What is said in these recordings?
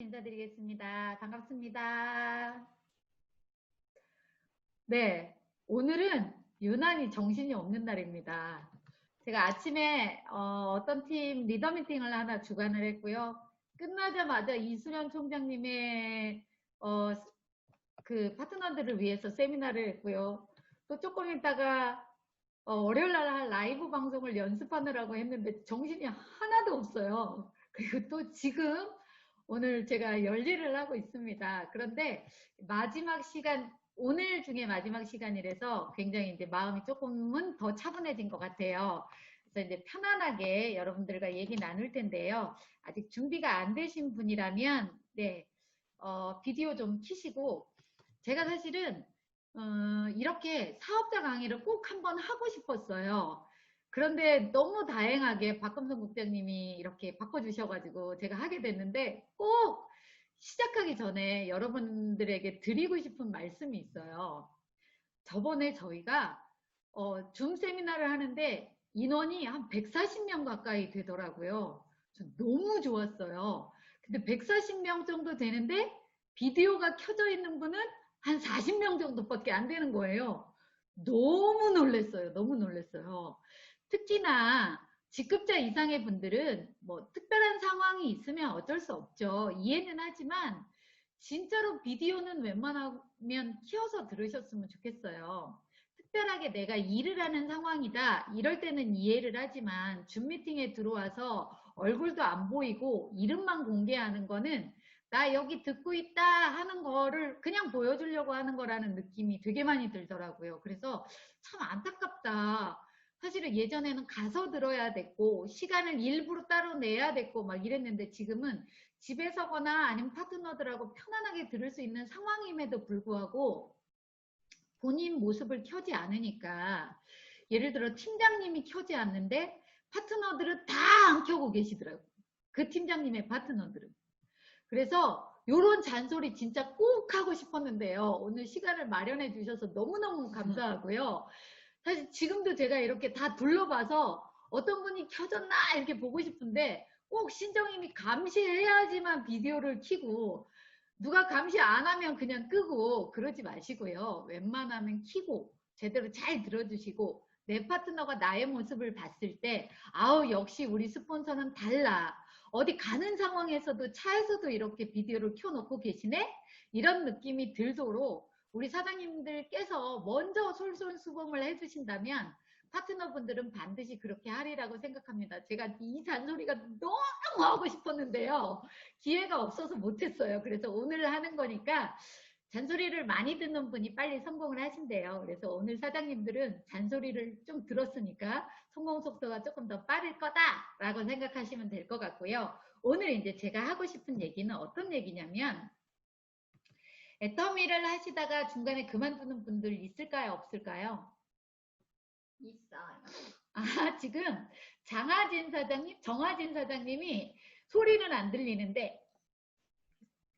인사드리겠습니다. 반갑습니다. 네, 오늘은 유난히 정신이 없는 날입니다. 제가 아침에 어떤 팀 리더 미팅을 하나 주관을 했고요. 끝나자마자 이수련 총장님의 어, 그 파트너들을 위해서 세미나를 했고요. 또 조금 있다가 월요일 날 할 라이브 방송을 연습하느라고 했는데 정신이 하나도 없어요. 그리고 또 지금 오늘 제가 열일을 하고 있습니다. 그런데 마지막 시간, 오늘 중에 마지막 시간이라서 굉장히 이제 마음이 조금은 더 차분해진 것 같아요. 그래서 이제 편안하게 여러분들과 얘기 나눌 텐데요. 아직 준비가 안 되신 분이라면, 네, 비디오 좀 켜시고, 제가 사실은 이렇게 사업자 강의를 꼭 한번 하고 싶었어요. 그런데 너무 다행하게 박금성 국장님이 이렇게 바꿔주셔가지고 제가 하게 됐는데 꼭 시작하기 전에 여러분들에게 드리고 싶은 말씀이 있어요. 저번에 저희가 줌 세미나를 하는데 인원이 한 140명 가까이 되더라고요. 너무 좋았어요. 근데 140명 정도 되는데 비디오가 켜져 있는 분은 한 40명 정도밖에 안 되는 거예요. 너무 놀랐어요. 너무 놀랐어요. 특히나 직급자 이상의 분들은 뭐 특별한 상황이 있으면 어쩔 수 없죠. 이해는 하지만 진짜로 비디오는 웬만하면 키워서 들으셨으면 좋겠어요. 특별하게 내가 일을 하는 상황이다. 이럴 때는 이해를 하지만 줌 미팅에 들어와서 얼굴도 안 보이고 이름만 공개하는 거는 나 여기 듣고 있다 하는 거를 그냥 보여주려고 하는 거라는 느낌이 되게 많이 들더라고요. 그래서 참 안타깝다. 사실은 예전에는 가서 들어야 됐고 시간을 일부러 따로 내야 됐고 막 이랬는데 지금은 집에서거나 아니면 파트너들하고 편안하게 들을 수 있는 상황임에도 불구하고 본인 모습을 켜지 않으니까 예를 들어 팀장님이 켜지 않는데 파트너들은 다 안 켜고 계시더라고요. 그 팀장님의 파트너들은. 그래서 요런 잔소리 진짜 꼭 하고 싶었는데요. 오늘 시간을 마련해 주셔서 너무너무 감사하고요. 사실 지금도 제가 이렇게 다 둘러봐서 어떤 분이 켜졌나 이렇게 보고 싶은데 꼭 신정님이 감시해야지만 비디오를 켜고 누가 감시 안 하면 그냥 끄고 그러지 마시고요. 웬만하면 켜고 제대로 잘 들어주시고 내 파트너가 나의 모습을 봤을 때 아우 역시 우리 스폰서는 달라. 어디 가는 상황에서도 차에서도 이렇게 비디오를 켜놓고 계시네? 이런 느낌이 들도록 우리 사장님들께서 먼저 솔솔수범을 해주신다면 파트너분들은 반드시 그렇게 하리라고 생각합니다. 제가 이 잔소리가 너무 하고 싶었는데요. 기회가 없어서 못했어요. 그래서 오늘 하는 거니까 잔소리를 많이 듣는 분이 빨리 성공을 하신대요. 그래서 오늘 사장님들은 잔소리를 좀 들었으니까 성공 속도가 조금 더 빠를 거다라고 생각하시면 될 것 같고요. 오늘 이제 제가 하고 싶은 얘기는 어떤 얘기냐면 애터미를 하시다가 중간에 그만두는 분들 있을까요? 없을까요? 있어요. 아, 지금 정하진 사장님이 소리는 안 들리는데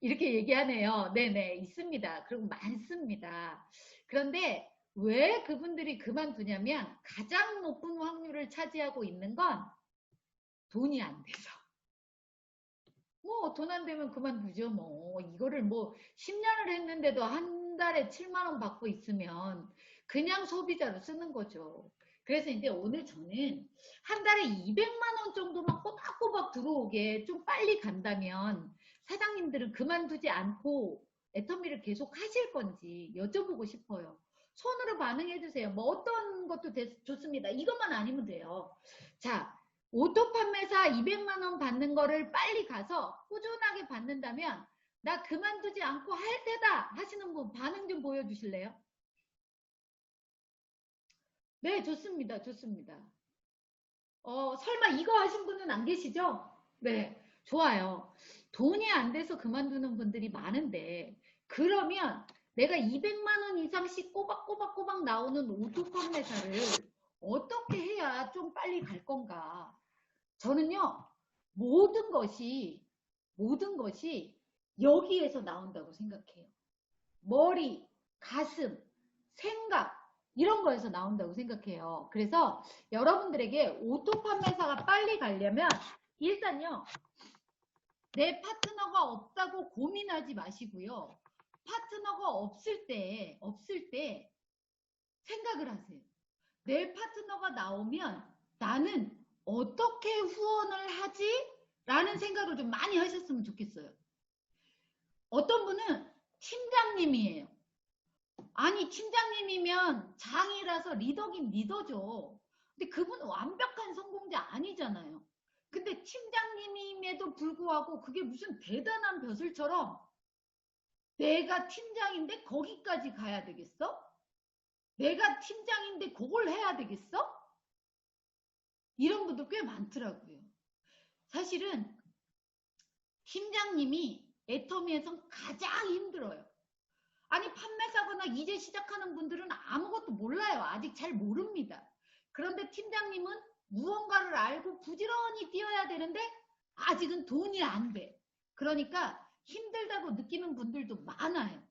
이렇게 얘기하네요. 네네, 있습니다. 그리고 많습니다. 그런데 왜 그분들이 그만두냐면 가장 높은 확률을 차지하고 있는 건 돈이 안 돼서. 뭐 돈 안 되면 그만두죠. 뭐 이거를 뭐 10년을 했는데도 한 달에 7만 원 받고 있으면 그냥 소비자로 쓰는 거죠. 그래서 이제 오늘 저는 한 달에 200만 원 정도만 꼬박꼬박 들어오게 좀 빨리 간다면 사장님들은 그만두지 않고 애터미를 계속 하실 건지 여쭤보고 싶어요. 손으로 반응해 주세요. 뭐 어떤 것도 좋습니다. 이것만 아니면 돼요. 자, 오토 판매사 200만 원 받는 거를 빨리 가서 꾸준하게 받는다면 나 그만두지 않고 할 테다 하시는 분 반응 좀 보여주실래요? 네, 좋습니다. 좋습니다. 설마 이거 하신 분은 안 계시죠? 네, 좋아요. 돈이 안 돼서 그만두는 분들이 많은데 그러면 내가 200만 원 이상씩 꼬박꼬박 나오는 오토 판매사를 어떻게 해야 좀 빨리 갈 건가? 저는요, 모든 것이, 모든 것이 여기에서 나온다고 생각해요. 머리, 가슴, 생각, 이런 거에서 나온다고 생각해요. 그래서 여러분들에게 오토 판매사가 빨리 가려면 일단요, 내 파트너가 없다고 고민하지 마시고요. 파트너가 없을 때 생각을 하세요. 내 파트너가 나오면 나는 어떻게 후원을 하지? 라는 생각을 좀 많이 하셨으면 좋겠어요. 어떤 분은 팀장님이에요. 아니 팀장님이면 장이라서 리더긴 리더죠. 근데 그분은 완벽한 성공자 아니잖아요. 근데 팀장님임에도 불구하고 그게 무슨 대단한 벼슬처럼 내가 팀장인데 거기까지 가야 되겠어? 내가 팀장인데 그걸 해야 되겠어? 이런 분들 꽤 많더라고요. 사실은 팀장님이 애터미에선 가장 힘들어요. 아니 판매사거나 이제 시작하는 분들은 아무것도 몰라요. 아직 잘 모릅니다. 그런데 팀장님은 무언가를 알고 부지런히 뛰어야 되는데 아직은 돈이 안 돼. 그러니까 힘들다고 느끼는 분들도 많아요.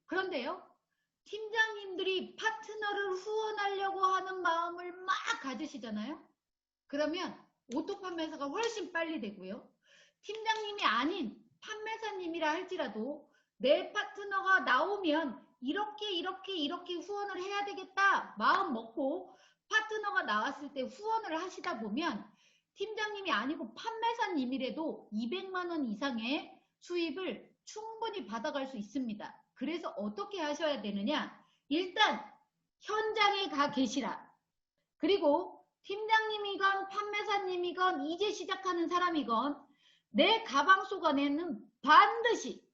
그런데요. 팀장님들이 파트너를 후원하려고 하는 마음을 막 가지시잖아요. 그러면 오토 판매사가 훨씬 빨리 되고요. 팀장님이 아닌 판매사님이라 할지라도 내 파트너가 나오면 이렇게 후원을 해야 되겠다 마음 먹고 파트너가 나왔을 때 후원을 하시다 보면 팀장님이 아니고 판매사님이라도 200만 원 이상의 수입을 충분히 받아갈 수 있습니다. 그래서 어떻게 하셔야 되느냐? 일단 현장에 가 계시라. 그리고 팀장님이건 판매사님이건 이제 시작하는 사람이건 내 가방 속 안에는 반드시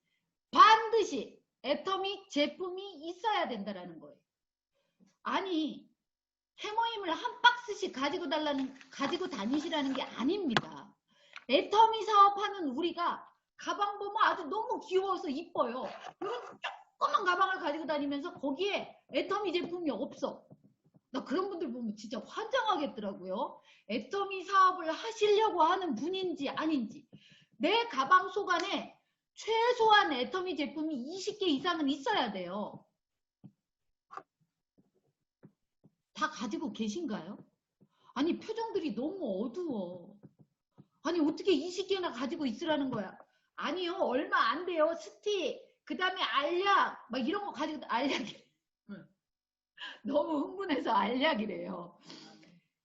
애터믹 제품이 있어야 된다는 거예요. 아니 해모임을 한 박스씩 가지고 다니시라는 게 아닙니다. 애터미 사업하는 우리가 가방 보면 아주 너무 귀여워서 이뻐요. 이런 조그만 가방을 가지고 다니면서 거기에 애터미 제품이 없어. 나 그런 분들 보면 진짜 환장하겠더라고요. 애터미 사업을 하시려고 하는 분인지 아닌지. 내 가방 속 안에 최소한 애터미 제품이 20개 이상은 있어야 돼요. 다 가지고 계신가요? 아니 표정들이 너무 어두워. 아니 어떻게 20개나 가지고 있으라는 거야. 아니요 얼마 안 돼요. 스틱 그 다음에 알약 막 이런 거 가지고 알약이 너무 흥분해서 알약이래요.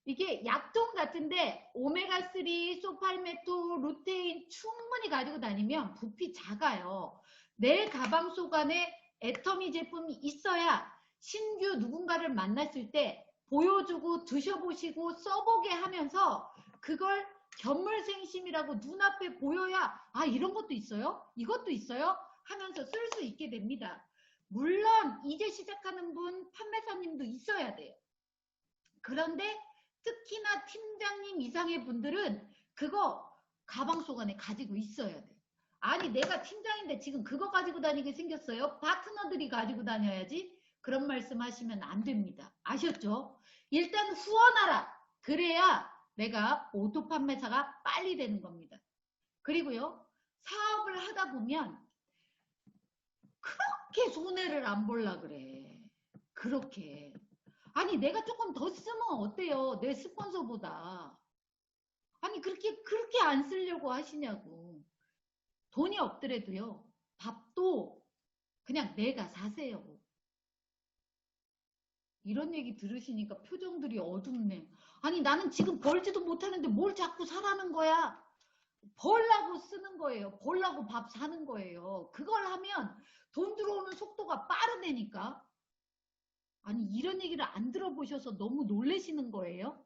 이게 약종 같은데 오메가3, 소팔메토, 루테인 충분히 가지고 다니면 부피 작아요. 내 가방 속 안에 애터미 제품이 있어야 신규 누군가를 만났을 때 보여주고 드셔보시고 써보게 하면서 그걸 견물생심이라고 눈앞에 보여야 아 이런 것도 있어요? 이것도 있어요? 하면서 쓸 수 있게 됩니다. 물론 이제 시작하는 분 판매사님도 있어야 돼요. 그런데 특히나 팀장님 이상의 분들은 그거 가방 속 안에 가지고 있어야 돼. 아니 내가 팀장인데 지금 그거 가지고 다니게 생겼어요? 파트너들이 가지고 다녀야지. 그런 말씀 하시면 안 됩니다. 아셨죠? 일단 후원하라. 그래야 내가 오토 판매사가 빨리 되는 겁니다. 그리고요. 사업을 하다 보면 그렇게 손해를 안 볼라 그래. 그렇게. 아니 내가 조금 더 쓰면 어때요? 내 스폰서보다. 아니 그렇게 안 쓰려고 하시냐고. 돈이 없더라도요. 밥도 그냥 내가 사세요. 이런 얘기 들으시니까 표정들이 어둡네. 아니 나는 지금 벌지도 못하는데 뭘 자꾸 사라는 거야. 벌라고 쓰는 거예요. 벌라고 밥 사는 거예요. 그걸 하면 돈 들어오는 속도가 빠르다니까. 아니 이런 얘기를 안 들어보셔서 너무 놀라시는 거예요?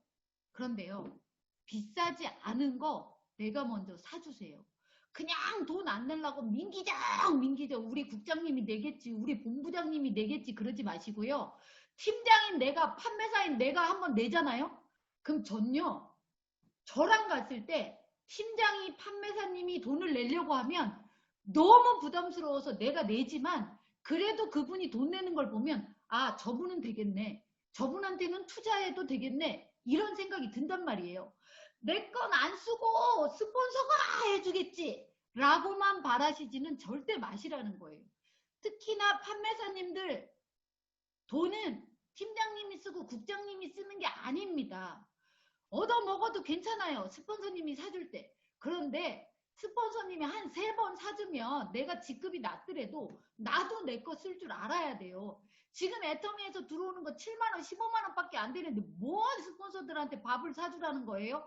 그런데요. 비싸지 않은 거 내가 먼저 사주세요. 그냥 돈 안 내려고 민기적 우리 국장님이 내겠지 우리 본부장님이 내겠지 그러지 마시고요. 팀장인 내가 판매사인 내가 한번 내잖아요. 그럼 전요. 저랑 갔을 때 팀장이 판매사님이 돈을 내려고 하면 너무 부담스러워서 내가 내지만 그래도 그분이 돈 내는 걸 보면 아 저분은 되겠네. 저분한테는 투자해도 되겠네. 이런 생각이 든단 말이에요. 내 건 안 쓰고 스폰서가 해주겠지. 라고만 바라시지는 절대 마시라는 거예요. 특히나 판매사님들 돈은 팀장님이 쓰고 국장님이 쓰는 게 아닙니다. 얻어먹어도 괜찮아요. 스폰서님이 사줄 때. 그런데 스폰서님이 한 3번 사주면 내가 직급이 낮더라도 나도 내 거 쓸 줄 알아야 돼요. 지금 애터미에서 들어오는 거 7만원, 15만원 밖에 안 되는데 뭔 스폰서들한테 밥을 사주라는 거예요?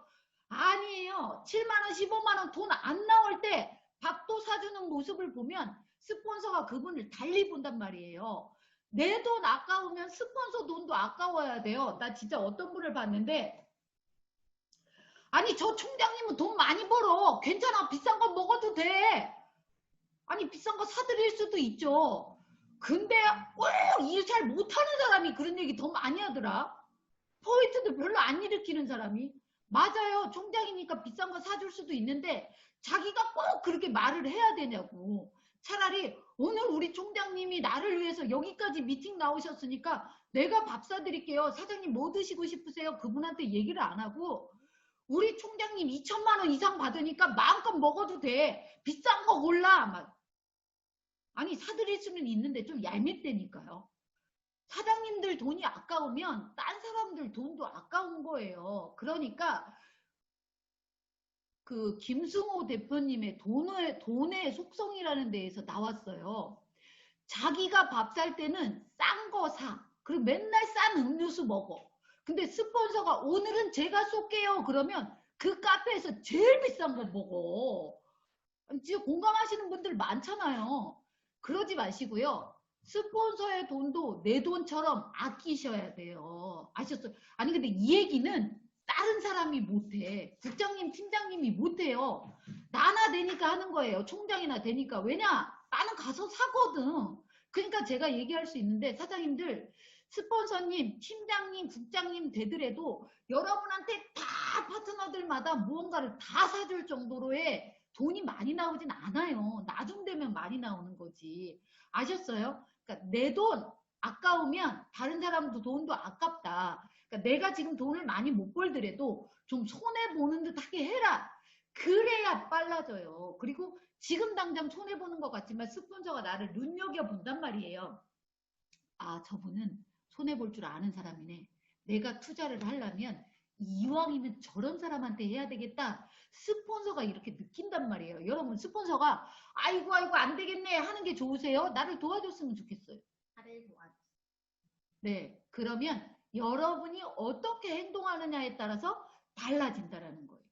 아니에요. 7만원, 15만원 돈 안 나올 때 밥도 사주는 모습을 보면 스폰서가 그분을 달리 본단 말이에요. 내 돈 아까우면 스폰서 돈도 아까워야 돼요. 나 진짜 어떤 분을 봤는데, 아니 저 총장님은 돈 많이 벌어. 괜찮아. 비싼 거 먹어도 돼. 아니 비싼 거 사드릴 수도 있죠. 근데 꼭 일 잘 못하는 사람이 그런 얘기 더 많이 하더라. 포인트도 별로 안 일으키는 사람이. 맞아요. 총장이니까 비싼 거 사줄 수도 있는데 자기가 꼭 그렇게 말을 해야 되냐고. 차라리 오늘 우리 총장님이 나를 위해서 여기까지 미팅 나오셨으니까 내가 밥 사드릴게요. 사장님 뭐 드시고 싶으세요? 그분한테 얘기를 안 하고, 우리 총장님 2천만 원 이상 받으니까 마음껏 먹어도 돼. 비싼 거 골라. 막. 아니 사드릴 수는 있는데 좀 얄밉다니까요. 사장님들 돈이 아까우면 딴 사람들 돈도 아까운 거예요. 그러니까 그 김승호 대표님의 돈의 속성이라는 데에서 나왔어요. 자기가 밥 살 때는 싼 거 사. 그리고 맨날 싼 음료수 먹어. 근데 스폰서가 오늘은 제가 쏠게요. 그러면 그 카페에서 제일 비싼 거 먹어. 진짜 공감하시는 분들 많잖아요. 그러지 마시고요. 스폰서의 돈도 내 돈처럼 아끼셔야 돼요. 아셨어요? 아니 근데 이 얘기는 다른 사람이 못해. 국장님, 팀장님이 못해요. 나나 되니까 하는 거예요. 총장이나 되니까. 왜냐? 나는 가서 사거든. 그러니까 제가 얘기할 수 있는데, 사장님들, 스폰서님, 팀장님, 국장님 되더라도 여러분한테 다 파트너들마다 무언가를 다 사줄 정도로의 돈이 많이 나오진 않아요. 나중 되면 많이 나오는 거지. 아셨어요? 그러니까 내 돈 아까우면 다른 사람도 돈도 아깝다. 그러니까 내가 지금 돈을 많이 못 벌더라도 좀 손해보는 듯 하게 해라. 그래야 빨라져요. 그리고 지금 당장 손해보는 것 같지만 스폰서가 나를 눈여겨본단 말이에요. 아, 저분은 손해볼 줄 아는 사람이네. 내가 투자를 하려면 이왕이면 저런 사람한테 해야 되겠다. 스폰서가 이렇게 느낀단 말이에요. 여러분, 스폰서가 아이고 안 되겠네 하는 게 좋으세요? 나를 도와줬으면 좋겠어요. 나를 도와줘. 네, 그러면 여러분이 어떻게 행동하느냐에 따라서 달라진다라는 거예요.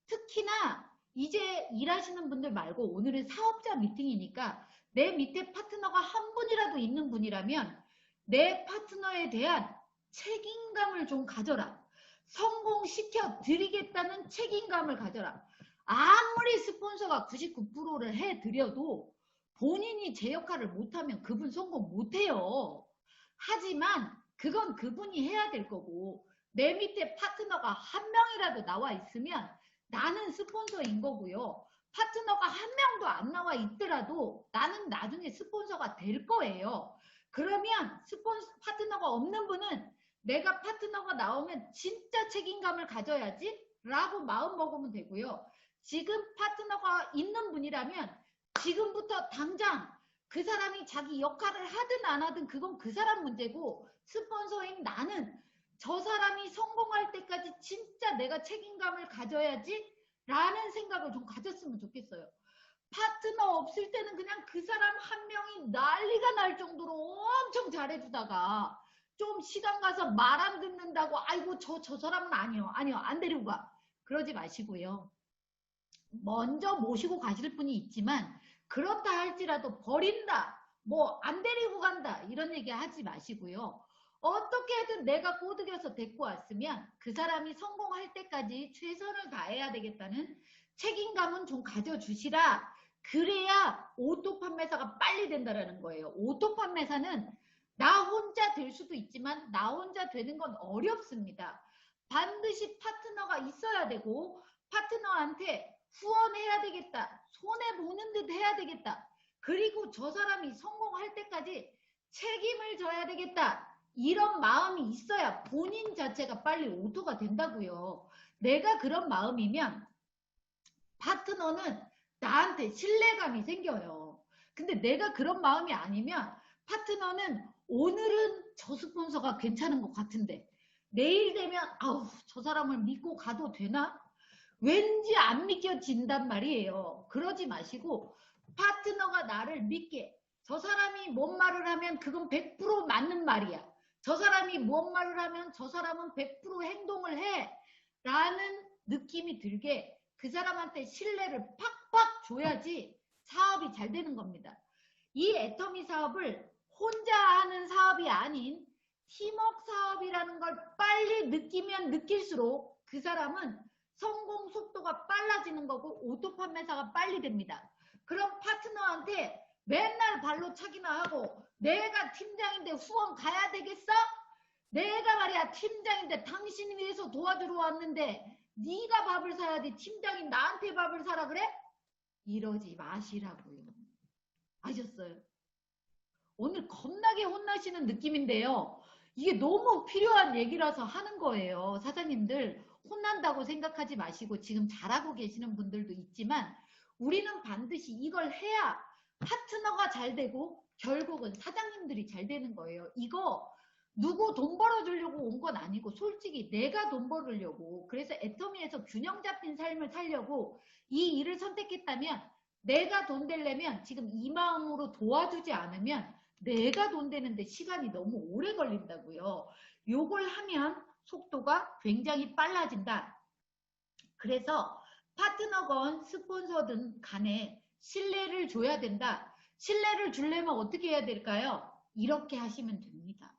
특히나 이제 일하시는 분들 말고 오늘은 사업자 미팅이니까 내 밑에 파트너가 한 분이라도 있는 분이라면 내 파트너에 대한 책임감을 좀 가져라. 성공시켜 드리겠다는 책임감을 가져라. 아무리 스폰서가 99%를 해드려도 본인이 제 역할을 못하면 그분 성공 못해요. 하지만 그건 그분이 해야 될 거고, 내 밑에 파트너가 한 명이라도 나와 있으면 나는 스폰서인 거고요. 파트너가 한 명도 안 나와 있더라도 나는 나중에 스폰서가 될 거예요. 그러면 파트너가 없는 분은 내가 파트너가 나오면 진짜 책임감을 가져야지 라고 마음 먹으면 되고요. 지금 파트너가 있는 분이라면 지금부터 당장 그 사람이 자기 역할을 하든 안 하든 그건 그 사람 문제고, 스폰서인 나는 저 사람이 성공할 때까지 진짜 내가 책임감을 가져야지 라는 생각을 좀 가졌으면 좋겠어요. 파트너 없을 때는 그냥 그 사람 한 명이 난리가 날 정도로 엄청 잘해주다가 좀 시간 가서 말 안 듣는다고 아이고 저 사람은 아니요 안 데리고 가. 그러지 마시고요. 먼저 모시고 가실 분이 있지만 그렇다 할지라도 버린다, 뭐 안 데리고 간다 이런 얘기 하지 마시고요. 어떻게든 내가 꼬드겨서 데리고 왔으면 그 사람이 성공할 때까지 최선을 다해야 되겠다는 책임감은 좀 가져주시라. 그래야 오토 판매사가 빨리 된다는 거예요. 오토 판매사는 나 혼자 될 수도 있지만 나 혼자 되는 건 어렵습니다. 반드시 파트너가 있어야 되고 파트너한테 후원해야 되겠다. 손해보는 듯 해야 되겠다. 그리고 저 사람이 성공할 때까지 책임을 져야 되겠다. 이런 마음이 있어야 본인 자체가 빨리 오토가 된다고요. 내가 그런 마음이면 파트너는 나한테 신뢰감이 생겨요. 근데 내가 그런 마음이 아니면 파트너는 오늘은 저 스폰서가 괜찮은 것 같은데 내일 되면 아우 저 사람을 믿고 가도 되나? 왠지 안 믿겨진단 말이에요. 그러지 마시고 파트너가 나를 믿게. 저 사람이 뭔 말을 하면 그건 100% 맞는 말이야. 저 사람이 뭔 말을 하면 저 사람은 100% 행동을 해. 라는 느낌이 들게 그 사람한테 신뢰를 팍팍 줘야지 사업이 잘 되는 겁니다. 이 애터미 사업을 혼자 하는 사업이 아닌 팀워크 사업이라는 걸 빨리 느끼면 느낄수록 그 사람은 성공 속도가 빨라지는 거고 오토 판매사가 빨리 됩니다. 그럼 파트너한테 맨날 발로 차기나 하고 내가 팀장인데 후원 가야 되겠어? 내가 말이야 팀장인데 당신 위해서 도와주러 왔는데 네가 밥을 사야지 팀장인 나한테 밥을 사라 그래? 이러지 마시라고요. 아셨어요? 오늘 겁나게 혼나시는 느낌인데요. 이게 너무 필요한 얘기라서 하는 거예요. 사장님들 혼난다고 생각하지 마시고 지금 잘하고 계시는 분들도 있지만 우리는 반드시 이걸 해야 파트너가 잘 되고 결국은 사장님들이 잘 되는 거예요. 이거 누구 돈 벌어주려고 온 건 아니고 솔직히 내가 돈 벌으려고 그래서 애터미에서 균형 잡힌 삶을 살려고 이 일을 선택했다면 내가 돈 되려면 지금 이 마음으로 도와주지 않으면 내가 돈 되는데 시간이 너무 오래 걸린다고요. 요걸 하면 속도가 굉장히 빨라진다. 그래서 파트너건 스폰서든 간에 신뢰를 줘야 된다. 신뢰를 주려면 어떻게 해야 될까요? 이렇게 하시면 됩니다.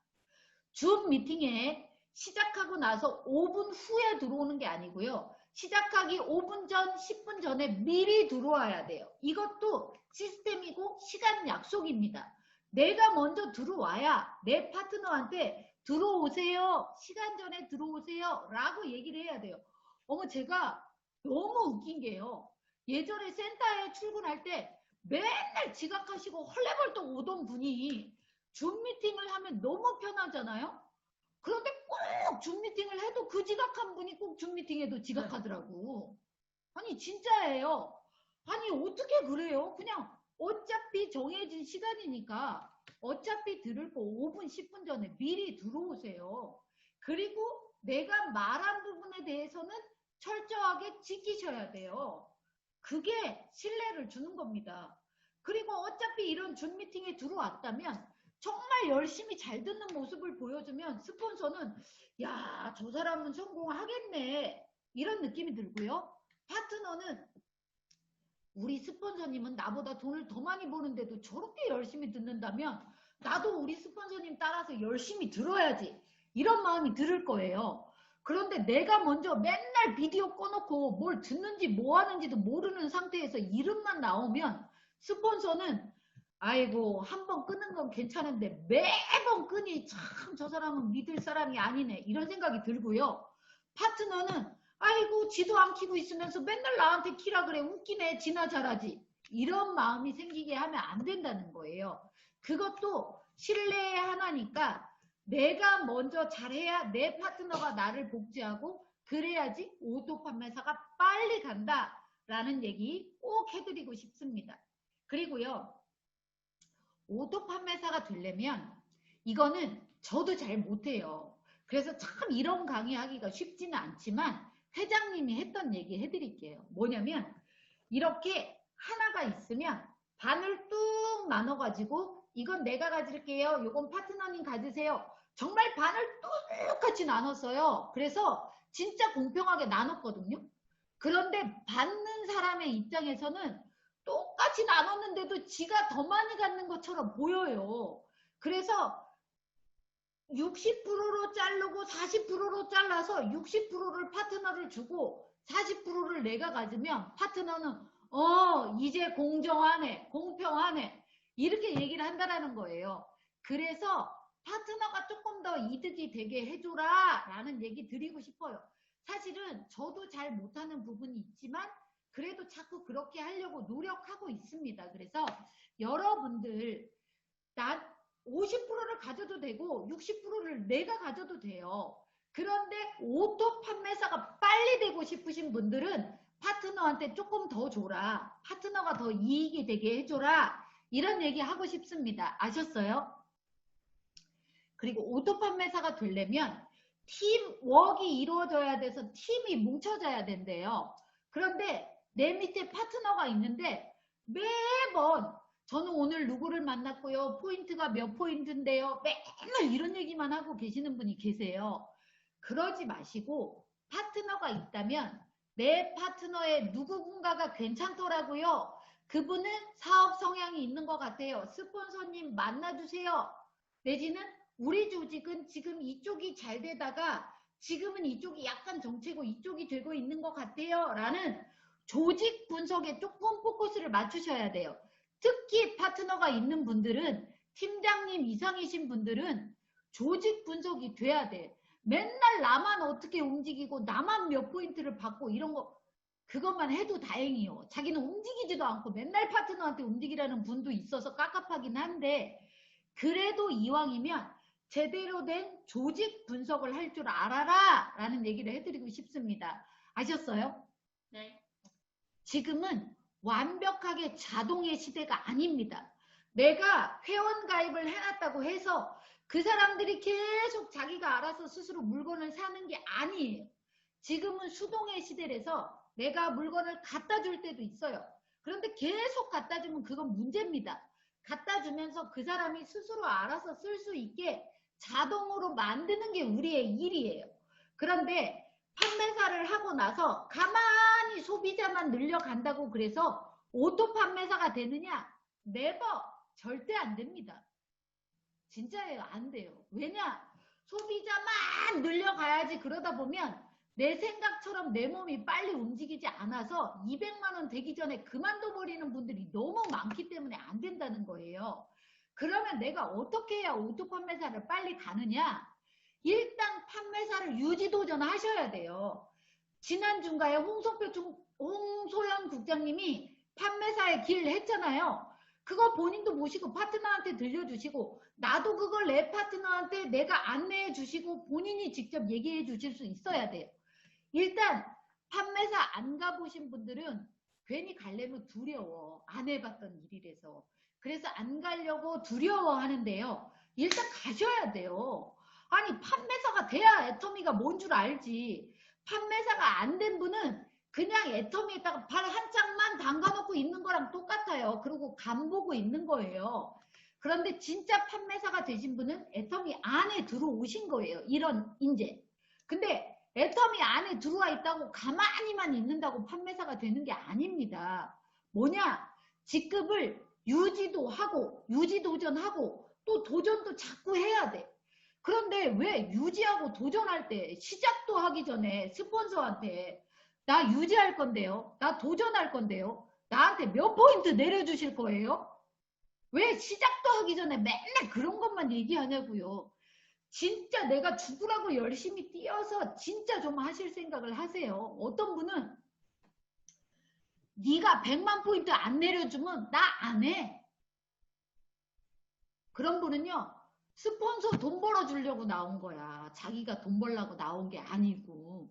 줌 미팅에 시작하고 나서 5분 후에 들어오는 게 아니고요. 시작하기 5분 전, 10분 전에 미리 들어와야 돼요. 이것도 시스템이고 시간 약속입니다. 내가 먼저 들어와야 내 파트너한테 들어오세요. 시간 전에 들어오세요. 라고 얘기를 해야 돼요. 제가 너무 웃긴 게요. 예전에 센터에 출근할 때 맨날 지각하시고 헐레벌떡 오던 분이 줌 미팅을 하면 너무 편하잖아요. 그런데 꼭 줌 미팅을 해도 그 지각한 분이 꼭 줌 미팅에도 지각하더라고. 아니 진짜예요. 아니 어떻게 그래요? 그냥 어차피 정해진 시간이니까 어차피 들을 거 5분 10분 전에 미리 들어오세요. 그리고 내가 말한 부분에 대해서는 철저하게 지키셔야 돼요. 그게 신뢰를 주는 겁니다. 그리고 어차피 이런 줌 미팅에 들어왔다면 정말 열심히 잘 듣는 모습을 보여주면 스폰서는 야, 저 사람은 성공하겠네. 이런 느낌이 들고요. 파트너는 우리 스폰서님은 나보다 돈을 더 많이 버는데도 저렇게 열심히 듣는다면 나도 우리 스폰서님 따라서 열심히 들어야지. 이런 마음이 들을 거예요. 그런데 내가 먼저 맨날 비디오 꺼놓고 뭘 듣는지 뭐 하는지도 모르는 상태에서 이름만 나오면 스폰서는 아이고 한 번 끊는 건 괜찮은데 매번 끄니 참 저 사람은 믿을 사람이 아니네 이런 생각이 들고요. 파트너는 아이고 지도 안 키고 있으면서 맨날 나한테 키라 그래 웃기네 지나 잘하지 이런 마음이 생기게 하면 안 된다는 거예요. 그것도 신뢰의 하나니까 내가 먼저 잘해야 내 파트너가 나를 복지하고 그래야지 오토 판매사가 빨리 간다라는 얘기 꼭 해드리고 싶습니다. 그리고요. 오토 판매사가 되려면 이거는 저도 잘 못해요. 그래서 참 이런 강의하기가 쉽지는 않지만 회장님이 했던 얘기 해드릴게요. 뭐냐면 이렇게 하나가 있으면 반을 뚝 나눠가지고 이건 내가 가질게요. 이건 파트너님 가지세요. 정말 반을 똑같이 나눴어요. 그래서 진짜 공평하게 나눴거든요. 그런데 받는 사람의 입장에서는 똑같이 나눴는데도 지가 더 많이 갖는 것처럼 보여요. 그래서 60%로 자르고 40%로 잘라서 60%를 파트너를 주고 40%를 내가 가지면 파트너는 이제 공정하네 공평하네 이렇게 얘기를 한다라는 거예요. 그래서 파트너가 조금 더 이득이 되게 해줘라 라는 얘기 드리고 싶어요. 사실은 저도 잘 못하는 부분이 있지만 그래도 자꾸 그렇게 하려고 노력하고 있습니다. 그래서 여러분들 나 50%를 가져도 되고 60%를 내가 가져도 돼요. 그런데 오토 판매사가 빨리 되고 싶으신 분들은 파트너한테 조금 더 줘라. 파트너가 더 이익이 되게 해줘라. 이런 얘기 하고 싶습니다. 아셨어요? 그리고 오토 판매사가 되려면 팀워크가 이루어져야 돼서 팀이 뭉쳐져야 된대요. 그런데 내 밑에 파트너가 있는데 매번 저는 오늘 누구를 만났고요. 포인트가 몇 포인트인데요. 맨날 이런 얘기만 하고 계시는 분이 계세요. 그러지 마시고 파트너가 있다면 내 파트너의 누구군가가 괜찮더라고요. 그분은 사업 성향이 있는 것 같아요. 스폰서님 만나주세요. 내지는 우리 조직은 지금 이쪽이 잘 되다가 지금은 이쪽이 약간 정체고 이쪽이 되고 있는 것 같아요. 라는 조직 분석에 조금 포커스를 맞추셔야 돼요. 특히 파트너가 있는 분들은 팀장님 이상이신 분들은 조직 분석이 돼야 돼. 맨날 나만 어떻게 움직이고 나만 몇 포인트를 받고 이런 거 그것만 해도 다행이요. 자기는 움직이지도 않고 맨날 파트너한테 움직이라는 분도 있어서 깝깝하긴 한데 그래도 이왕이면 제대로 된 조직 분석을 할 줄 알아라 라는 얘기를 해드리고 싶습니다. 아셨어요? 네. 지금은 완벽하게 자동의 시대가 아닙니다. 내가 회원 가입을 해놨다고 해서 그 사람들이 계속 자기가 알아서 스스로 물건을 사는 게 아니에요. 지금은 수동의 시대라서 내가 물건을 갖다 줄 때도 있어요. 그런데 계속 갖다 주면 그건 문제입니다. 갖다 주면서 그 사람이 스스로 알아서 쓸 수 있게 자동으로 만드는 게 우리의 일이에요. 그런데 판매사를 하고 나서 가만히 소비자만 늘려간다고 그래서 오토 판매사가 되느냐? 네버 절대 안 됩니다. 진짜예요. 안 돼요. 왜냐? 소비자만 늘려가야지. 그러다 보면 내 생각처럼 내 몸이 빨리 움직이지 않아서 200만 원 되기 전에 그만둬 버리는 분들이 너무 많기 때문에 안 된다는 거예요. 그러면 내가 어떻게 해야 오토 판매사를 빨리 가느냐? 일단 판매사를 유지도전 하셔야 돼요. 지난주인가에 홍소연 국장님이 판매사의 길 했잖아요. 그거 본인도 모시고 파트너한테 들려주시고 나도 그걸 내 파트너한테 내가 안내해 주시고 본인이 직접 얘기해 주실 수 있어야 돼요. 일단 판매사 안 가보신 분들은 괜히 가려면 두려워. 안 해봤던 일이라서. 그래서 안 가려고 두려워하는데요. 일단 가셔야 돼요. 아니 판매사가 돼야 애터미가 뭔 줄 알지. 판매사가 안 된 분은 그냥 애터미에다가 발 한 짝만 담가놓고 있는 거랑 똑같아요. 그리고 간 보고 있는 거예요. 그런데 진짜 판매사가 되신 분은 애터미 안에 들어오신 거예요. 이런 인재. 근데 애터미 안에 들어와 있다고 가만히만 있는다고 판매사가 되는 게 아닙니다. 뭐냐? 직급을 유지도 하고 유지도전하고 또 도전도 자꾸 해야 돼. 그런데 왜 유지하고 도전할 때 시작도 하기 전에 스폰서한테 나 유지할 건데요. 나 도전할 건데요. 나한테 몇 포인트 내려주실 거예요? 왜 시작도 하기 전에 맨날 그런 것만 얘기하냐고요. 진짜 내가 죽으라고 열심히 뛰어서 진짜 좀 하실 생각을 하세요. 어떤 분은 네가 100만 포인트 안 내려주면 나 안 해. 그런 분은요. 스폰서 돈 벌어주려고 나온 거야. 자기가 돈 벌려고 나온 게 아니고.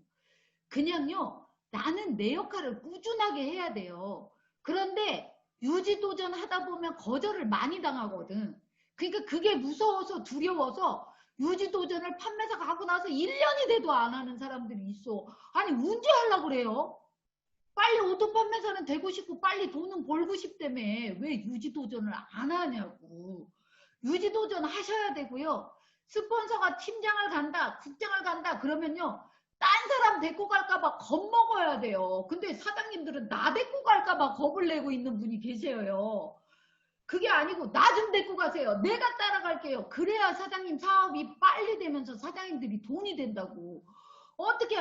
그냥요. 나는 내 역할을 꾸준하게 해야 돼요. 그런데 유지도전 하다 보면 거절을 많이 당하거든. 그러니까 그게 무서워서 두려워서 유지도전을 판매사가 하고 나서 1년이 돼도 안 하는 사람들이 있어. 아니 언제 하려고 그래요? 빨리 오토 판매사는 되고 싶고 빨리 돈은 벌고 싶다며 왜 유지도전을 안 하냐고. 유지도전 하셔야 되고요. 스폰서가 팀장을 간다, 국장을 간다 그러면요. 딴 사람 데리고 갈까봐 겁먹어야 돼요. 근데 사장님들은 나 데리고 갈까봐 겁을 내고 있는 분이 계세요. 그게 아니고 나 좀 데리고 가세요. 내가 따라갈게요. 그래야 사장님 사업이 빨리 되면서 사장님들이 돈이 된다고. 어떻게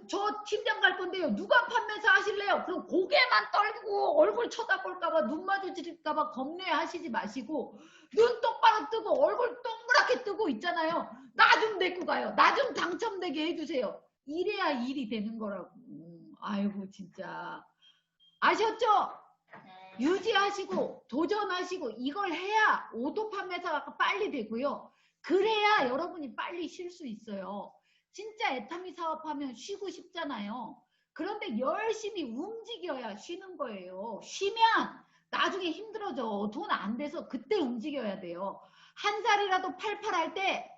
저 팀장 갈 건데요. 누가 판매사 하실래요? 그럼 고개만 떨고 얼굴 쳐다볼까봐 눈 마주칠까봐 겁내하시지 마시고 눈 똑바로 뜨고 얼굴 동그랗게 뜨고 있잖아요. 나 좀 데리고 가요. 나 좀 당첨되게 해주세요. 이래야 일이 되는 거라고. 아이고 진짜. 아셨죠? 유지하시고 도전하시고 이걸 해야 오토 판매사가 빨리 되고요. 그래야 여러분이 빨리 쉴 수 있어요. 진짜 애터미 사업하면 쉬고 싶잖아요. 그런데 열심히 움직여야 쉬는 거예요. 쉬면 나중에 힘들어져. 돈 안 돼서 그때 움직여야 돼요. 한 살이라도 팔팔할 때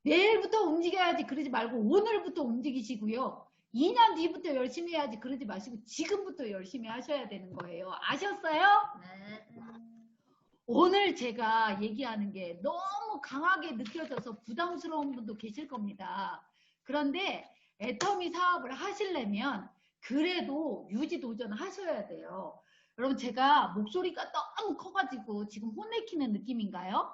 내일부터 움직여야지 그러지 말고 오늘부터 움직이시고요. 2년 뒤부터 열심히 해야지 그러지 마시고 지금부터 열심히 하셔야 되는 거예요. 아셨어요? 네. 오늘 제가 얘기하는 게 너무 강하게 느껴져서 부담스러운 분도 계실 겁니다. 그런데 애터미 사업을 하시려면 그래도 유지도전 하셔야 돼요. 여러분 제가 목소리가 너무 커가지고 지금 혼내키는 느낌인가요?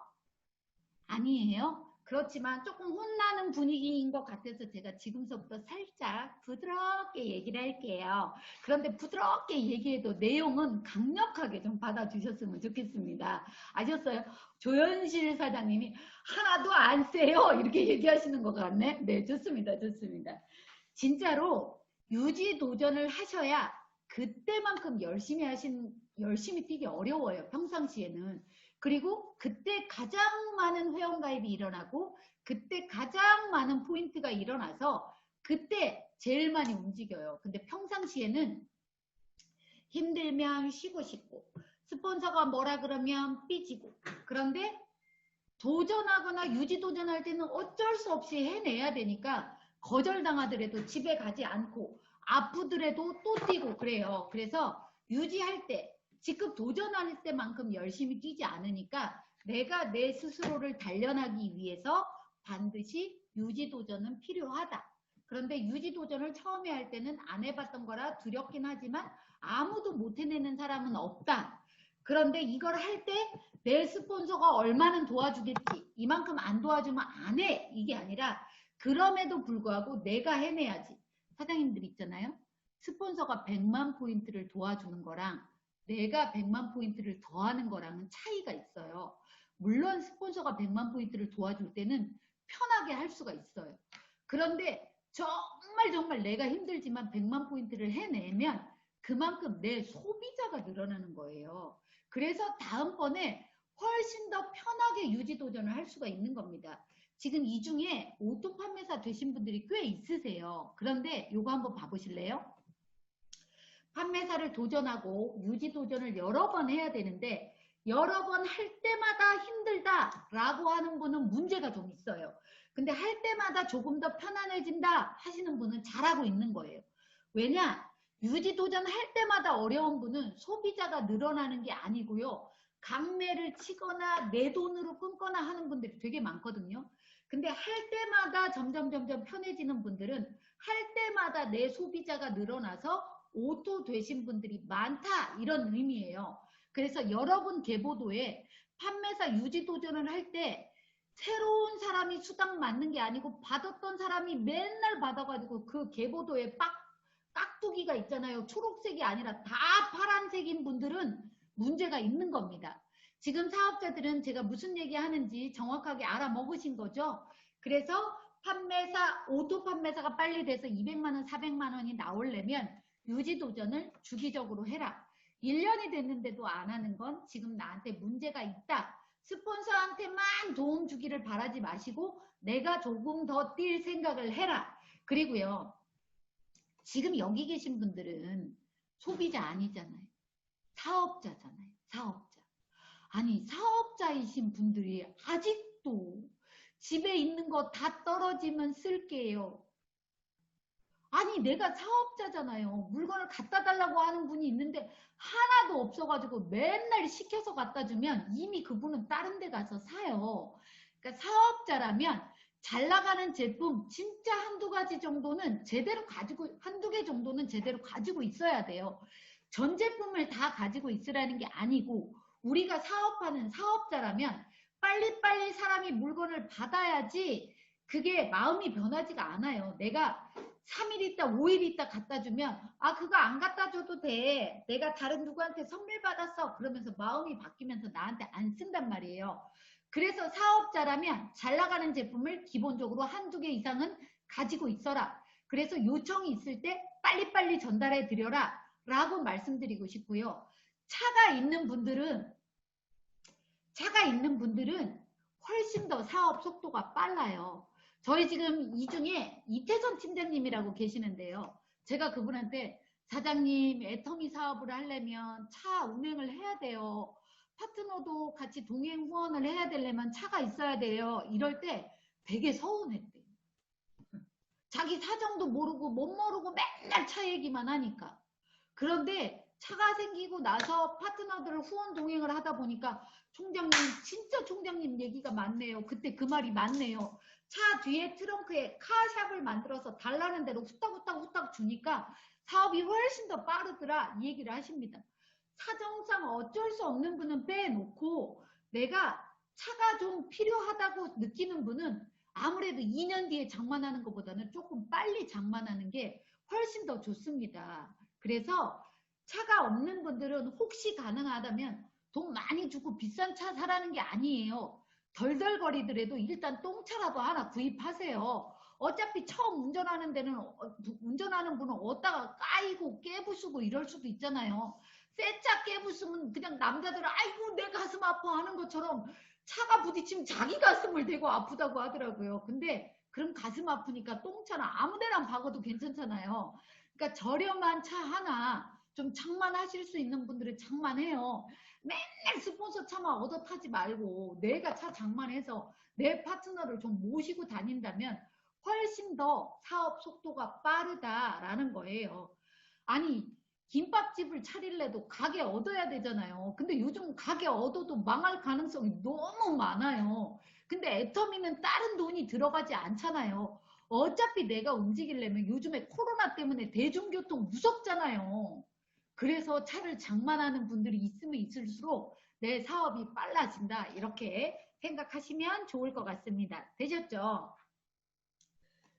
아니에요. 그렇지만 조금 혼나는 분위기인 것 같아서 제가 지금서부터 살짝 부드럽게 얘기를 할게요. 그런데 부드럽게 얘기해도 내용은 강력하게 좀 받아주셨으면 좋겠습니다. 아셨어요? 조현실 사장님이 하나도 안 세요. 이렇게 얘기하시는 것 같네. 네, 좋습니다. 좋습니다. 진짜로 유지 도전을 하셔야 그때만큼 열심히 뛰기 어려워요. 평상시에는. 그리고 그때 가장 많은 회원가입이 일어나고 그때 가장 많은 포인트가 일어나서 그때 제일 많이 움직여요. 근데 평상시에는 힘들면 쉬고 싶고 스폰서가 뭐라 그러면 삐지고 그런데 도전하거나 유지 도전할 때는 어쩔 수 없이 해내야 되니까 거절당하더라도 집에 가지 않고 아프더라도 또 뛰고 그래요. 그래서 유지할 때 직급 도전할 때만큼 열심히 뛰지 않으니까 내가 내 스스로를 단련하기 위해서 반드시 유지 도전은 필요하다. 그런데 유지 도전을 처음에 할 때는 안 해봤던 거라 두렵긴 하지만 아무도 못 해내는 사람은 없다. 그런데 이걸 할 때 내 스폰서가 얼마는 도와주겠지. 이만큼 안 도와주면 안 해. 이게 아니라 그럼에도 불구하고 내가 해내야지. 사장님들 있잖아요. 스폰서가 100만 포인트를 도와주는 거랑 내가 100만 포인트를 더하는 거랑은 차이가 있어요. 물론 스폰서가 100만 포인트를 도와줄 때는 편하게 할 수가 있어요. 그런데 정말 내가 힘들지만 100만 포인트를 해내면 그만큼 내 소비자가 늘어나는 거예요. 그래서 다음번에 훨씬 더 편하게 유지 도전을 할 수가 있는 겁니다. 지금 이 중에 오토 판매사 되신 분들이 꽤 있으세요. 그런데 이거 한번 봐보실래요? 판매사를 도전하고 유지 도전을 여러 번 해야 되는데 여러 번 할 때마다 힘들다라고 하는 분은 문제가 좀 있어요. 근데 할 때마다 조금 더 편안해진다 하시는 분은 잘하고 있는 거예요. 왜냐? 유지 도전할 때마다 어려운 분은 소비자가 늘어나는 게 아니고요. 강매를 치거나 내 돈으로 끊거나 하는 분들이 되게 많거든요. 근데 할 때마다 점점 편해지는 분들은 할 때마다 내 소비자가 늘어나서 오토 되신 분들이 많다 이런 의미예요. 그래서 여러분 계보도에 판매사 유지 도전을 할 때 새로운 사람이 수당 맞는 게 아니고 받았던 사람이 맨날 받아가지고 그 계보도에 깍두기가 있잖아요. 초록색이 아니라 다 파란색인 분들은 문제가 있는 겁니다. 지금 사업자들은 제가 무슨 얘기 하는지 정확하게 알아먹으신 거죠. 그래서 판매사, 오토 판매사가 빨리 돼서 200만 원, 400만 원이 나오려면 유지 도전을 주기적으로 해라. 1년이 됐는데도 안 하는 건 지금 나한테 문제가 있다. 스폰서한테만 도움 주기를 바라지 마시고 내가 조금 더 뛸 생각을 해라. 그리고요. 지금 여기 계신 분들은 소비자 아니잖아요. 사업자잖아요. 사업자. 아니 사업자이신 분들이 아직도 집에 있는 거 다 떨어지면 쓸게요. 아니 내가 사업자잖아요. 물건을 갖다 달라고 하는 분이 있는데 하나도 없어가지고 맨날 시켜서 갖다 주면 이미 그분은 다른 데 가서 사요. 그러니까 사업자라면 잘 나가는 제품 진짜 한두 가지 정도는 제대로 가지고 한두 개 정도는 제대로 가지고 있어야 돼요. 전 제품을 다 가지고 있으라는 게 아니고 우리가 사업하는 사업자라면 빨리빨리 사람이 물건을 받아야지 그게 마음이 변하지가 않아요. 내가 3일 있다 5일 있다 갖다 주면 아 그거 안 갖다 줘도 돼. 내가 다른 누구한테 선물 받았어. 그러면서 마음이 바뀌면서 나한테 안 쓴단 말이에요. 그래서 사업자라면 잘 나가는 제품을 기본적으로 한두 개 이상은 가지고 있어라. 그래서 요청이 있을 때 빨리빨리 전달해 드려라 라고 말씀드리고 싶고요. 차가 있는 분들은 훨씬 더 사업 속도가 빨라요. 저희 지금 이 중에 이태선 팀장님이라고 계시는데요. 제가 그분한테 사장님 애터미 사업을 하려면 차 운행을 해야 돼요. 파트너도 같이 동행 후원을 해야 되려면 차가 있어야 돼요. 이럴 때 되게 서운했대요. 자기 사정도 모르고 못 모르고 맨날 차 얘기만 하니까. 그런데 차가 생기고 나서 파트너들을 후원 동행을 하다 보니까 총장님, 진짜 총장님 얘기가 맞네요. 그때 그 말이 맞네요. 차 뒤에 트렁크에 카샵을 만들어서 달라는 대로 후딱후딱 주니까 사업이 훨씬 더 빠르더라 이 얘기를 하십니다. 사정상 어쩔 수 없는 분은 빼놓고 내가 차가 좀 필요하다고 느끼는 분은 아무래도 2년 뒤에 장만하는 것보다는 조금 빨리 장만하는 게 훨씬 더 좋습니다. 그래서 차가 없는 분들은 혹시 가능하다면 돈 많이 주고 비싼 차 사라는 게 아니에요. 덜덜거리더라도 일단 똥차라도 하나 구입하세요. 어차피 처음 운전하는 데는 운전하는 분은 어디다가 까이고 깨부수고 이럴 수도 있잖아요. 새 차 깨부수면 그냥 남자들은 아이고 내 가슴 아파 하는 것처럼 차가 부딪히면 자기 가슴을 대고 아프다고 하더라고요. 근데 그럼 가슴 아프니까 똥차나 아무데나 박아도 괜찮잖아요. 그러니까 저렴한 차 하나 좀 장만하실 수 있는 분들은 장만해요. 맨날 스폰서 차만 얻어 타지 말고 내가 차 장만해서 내 파트너를 좀 모시고 다닌다면 훨씬 더 사업 속도가 빠르다라는 거예요. 아니 김밥집을 차릴래도 가게 얻어야 되잖아요. 근데 요즘 가게 얻어도 망할 가능성이 너무 많아요. 근데 애터미는 다른 돈이 들어가지 않잖아요. 어차피 내가 움직이려면 요즘에 코로나 때문에 대중교통 무섭잖아요. 그래서 차를 장만하는 분들이 있으면 있을수록 내 사업이 빨라진다. 이렇게 생각하시면 좋을 것 같습니다. 되셨죠?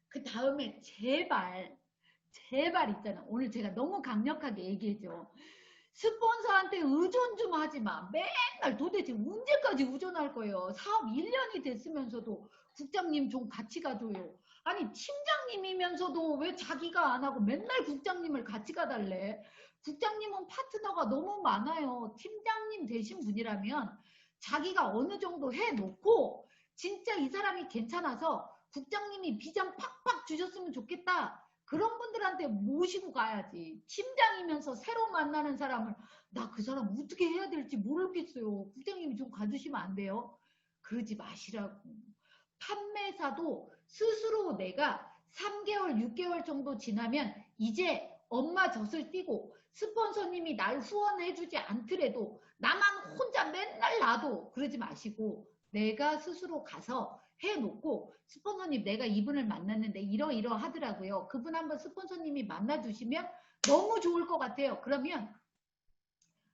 그 다음에 제발 있잖아. 오늘 제가 너무 강력하게 얘기해줘. 스폰서한테 의존 좀 하지 마. 맨날 도대체 언제까지 의존할 거예요. 사업 1년이 됐으면서도 국장님 좀 같이 가줘요. 아니 팀장님이면서도 왜 자기가 안 하고 맨날 국장님을 같이 가달래. 국장님은 파트너가 너무 많아요. 팀장님 되신 분이라면 자기가 어느 정도 해놓고 진짜 이 사람이 괜찮아서 국장님이 비전 팍팍 주셨으면 좋겠다. 그런 분들한테 모시고 가야지. 팀장이면서 새로 만나는 사람을 나 그 사람 어떻게 해야 될지 모르겠어요. 국장님이 좀 가주시면 안 돼요? 그러지 마시라고. 판매사도 스스로 내가 3개월, 6개월 정도 지나면 이제 엄마 젖을 띄고 스폰서님이 날 후원해주지 않더라도 나만 혼자 맨날 놔도 그러지 마시고 내가 스스로 가서 해놓고 스폰서님 내가 이분을 만났는데 이러 하더라고요. 그분 한번 스폰서님이 만나주시면 너무 좋을 것 같아요. 그러면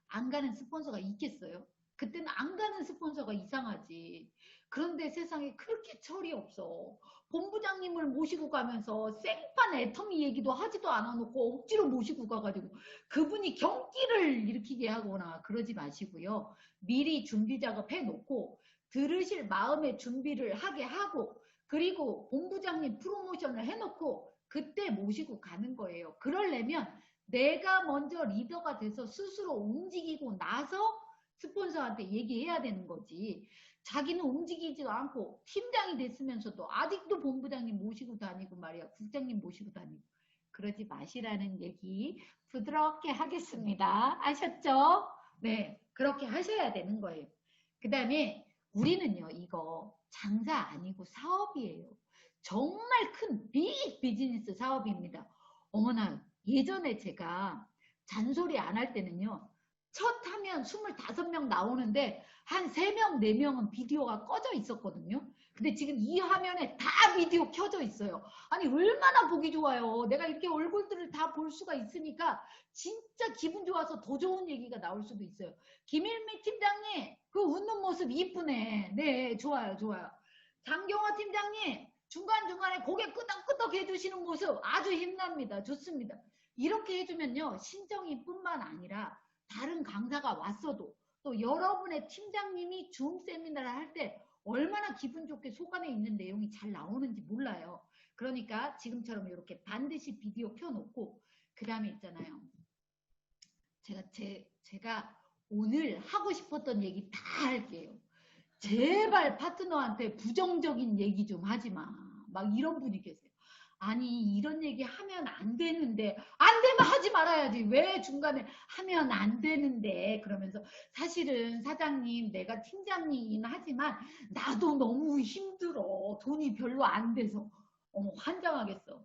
안 가는 스폰서가 있겠어요? 그때는 안 가는 스폰서가 이상하지. 그런데 세상에 그렇게 철이 없어. 본부장님을 모시고 가면서 생판 애터미 얘기도 하지도 않아 놓고 억지로 모시고 가가지고 그분이 경기를 일으키게 하거나 그러지 마시고요. 미리 준비 작업해 놓고 들으실 마음의 준비를 하게 하고 그리고 본부장님 프로모션을 해놓고 그때 모시고 가는 거예요. 그러려면 내가 먼저 리더가 돼서 스스로 움직이고 나서 스폰서한테 얘기해야 되는 거지. 자기는 움직이지도 않고 팀장이 됐으면서도 아직도 본부장님 모시고 다니고 말이야. 국장님 모시고 다니고. 그러지 마시라는 얘기 부드럽게 하겠습니다. 아셨죠? 네, 그렇게 하셔야 되는 거예요. 그 다음에 우리는요, 이거 장사 아니고 사업이에요. 정말 큰 빅 비즈니스 사업입니다. 어머나, 예전에 제가 잔소리 안 할 때는요. 첫 하면 25명 나오는데 한 3명, 4명은 비디오가 꺼져 있었거든요. 근데 지금 이 화면에 다 비디오 켜져 있어요. 아니 얼마나 보기 좋아요. 내가 이렇게 얼굴들을 다 볼 수가 있으니까 진짜 기분 좋아서 더 좋은 얘기가 나올 수도 있어요. 김일미 팀장님 그 웃는 모습 이쁘네. 네 좋아요 좋아요. 장경화 팀장님 중간중간에 고개 끄덕끄덕 해주시는 모습 아주 힘납니다. 좋습니다. 이렇게 해주면요. 신정이 뿐만 아니라 다른 강사가 왔어도 또 여러분의 팀장님이 줌 세미나를 할 때 얼마나 기분 좋게 속안에 있는 내용이 잘 나오는지 몰라요. 그러니까 지금처럼 이렇게 반드시 비디오 켜놓고 그 다음에 있잖아요. 제가 오늘 하고 싶었던 얘기 다 할게요. 제발 파트너한테 부정적인 얘기 좀 하지 마. 막 이런 분이 계세요. 아니 이런 얘기 하면 안 되는데 안 되면 하지 말아야지. 왜 중간에 하면 안 되는데 그러면서 사실은 사장님 내가 팀장님이긴 하지만 나도 너무 힘들어. 돈이 별로 안 돼서. 어머, 환장하겠어.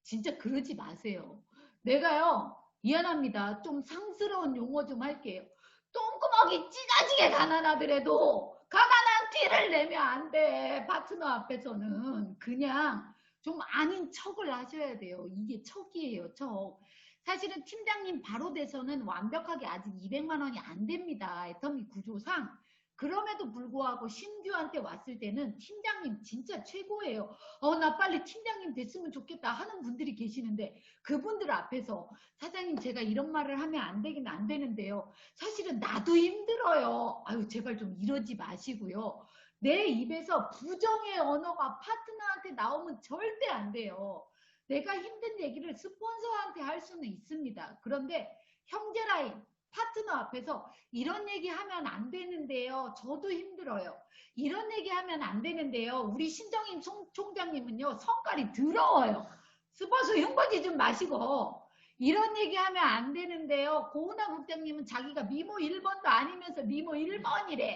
진짜 그러지 마세요. 내가요, 미안합니다. 좀 상스러운 용어 좀 할게요. 똥구멍이 찢어지게 가난하더라도 가난한 티를 내면 안 돼. 파트너 앞에서는. 그냥 좀 아닌 척을 하셔야 돼요. 이게 척이에요, 척. 사실은 팀장님 바로 돼서는 완벽하게 아직 200만 원이 안 됩니다. 애터미 구조상. 그럼에도 불구하고 신규한테 왔을 때는 팀장님 진짜 최고예요. 나 빨리 팀장님 됐으면 좋겠다 하는 분들이 계시는데 그분들 앞에서 사장님 제가 이런 말을 하면 안 되긴 안 되는데요. 사실은 나도 힘들어요. 아유 제발 좀 이러지 마시고요. 내 입에서 부정의 언어가 파트너한테 나오면 절대 안 돼요. 내가 힘든 얘기를 스폰서한테 할 수는 있습니다. 그런데 형제 라인, 파트너 앞에서 이런 얘기 하면 안 되는데요. 저도 힘들어요. 이런 얘기 하면 안 되는데요. 우리 신정임 총장님은요. 성깔이 더러워요. 스폰서 흉보지 좀 마시고 이런 얘기 하면 안 되는데요. 고은하 국장님은 자기가 미모 1번도 아니면서 미모 1번이래.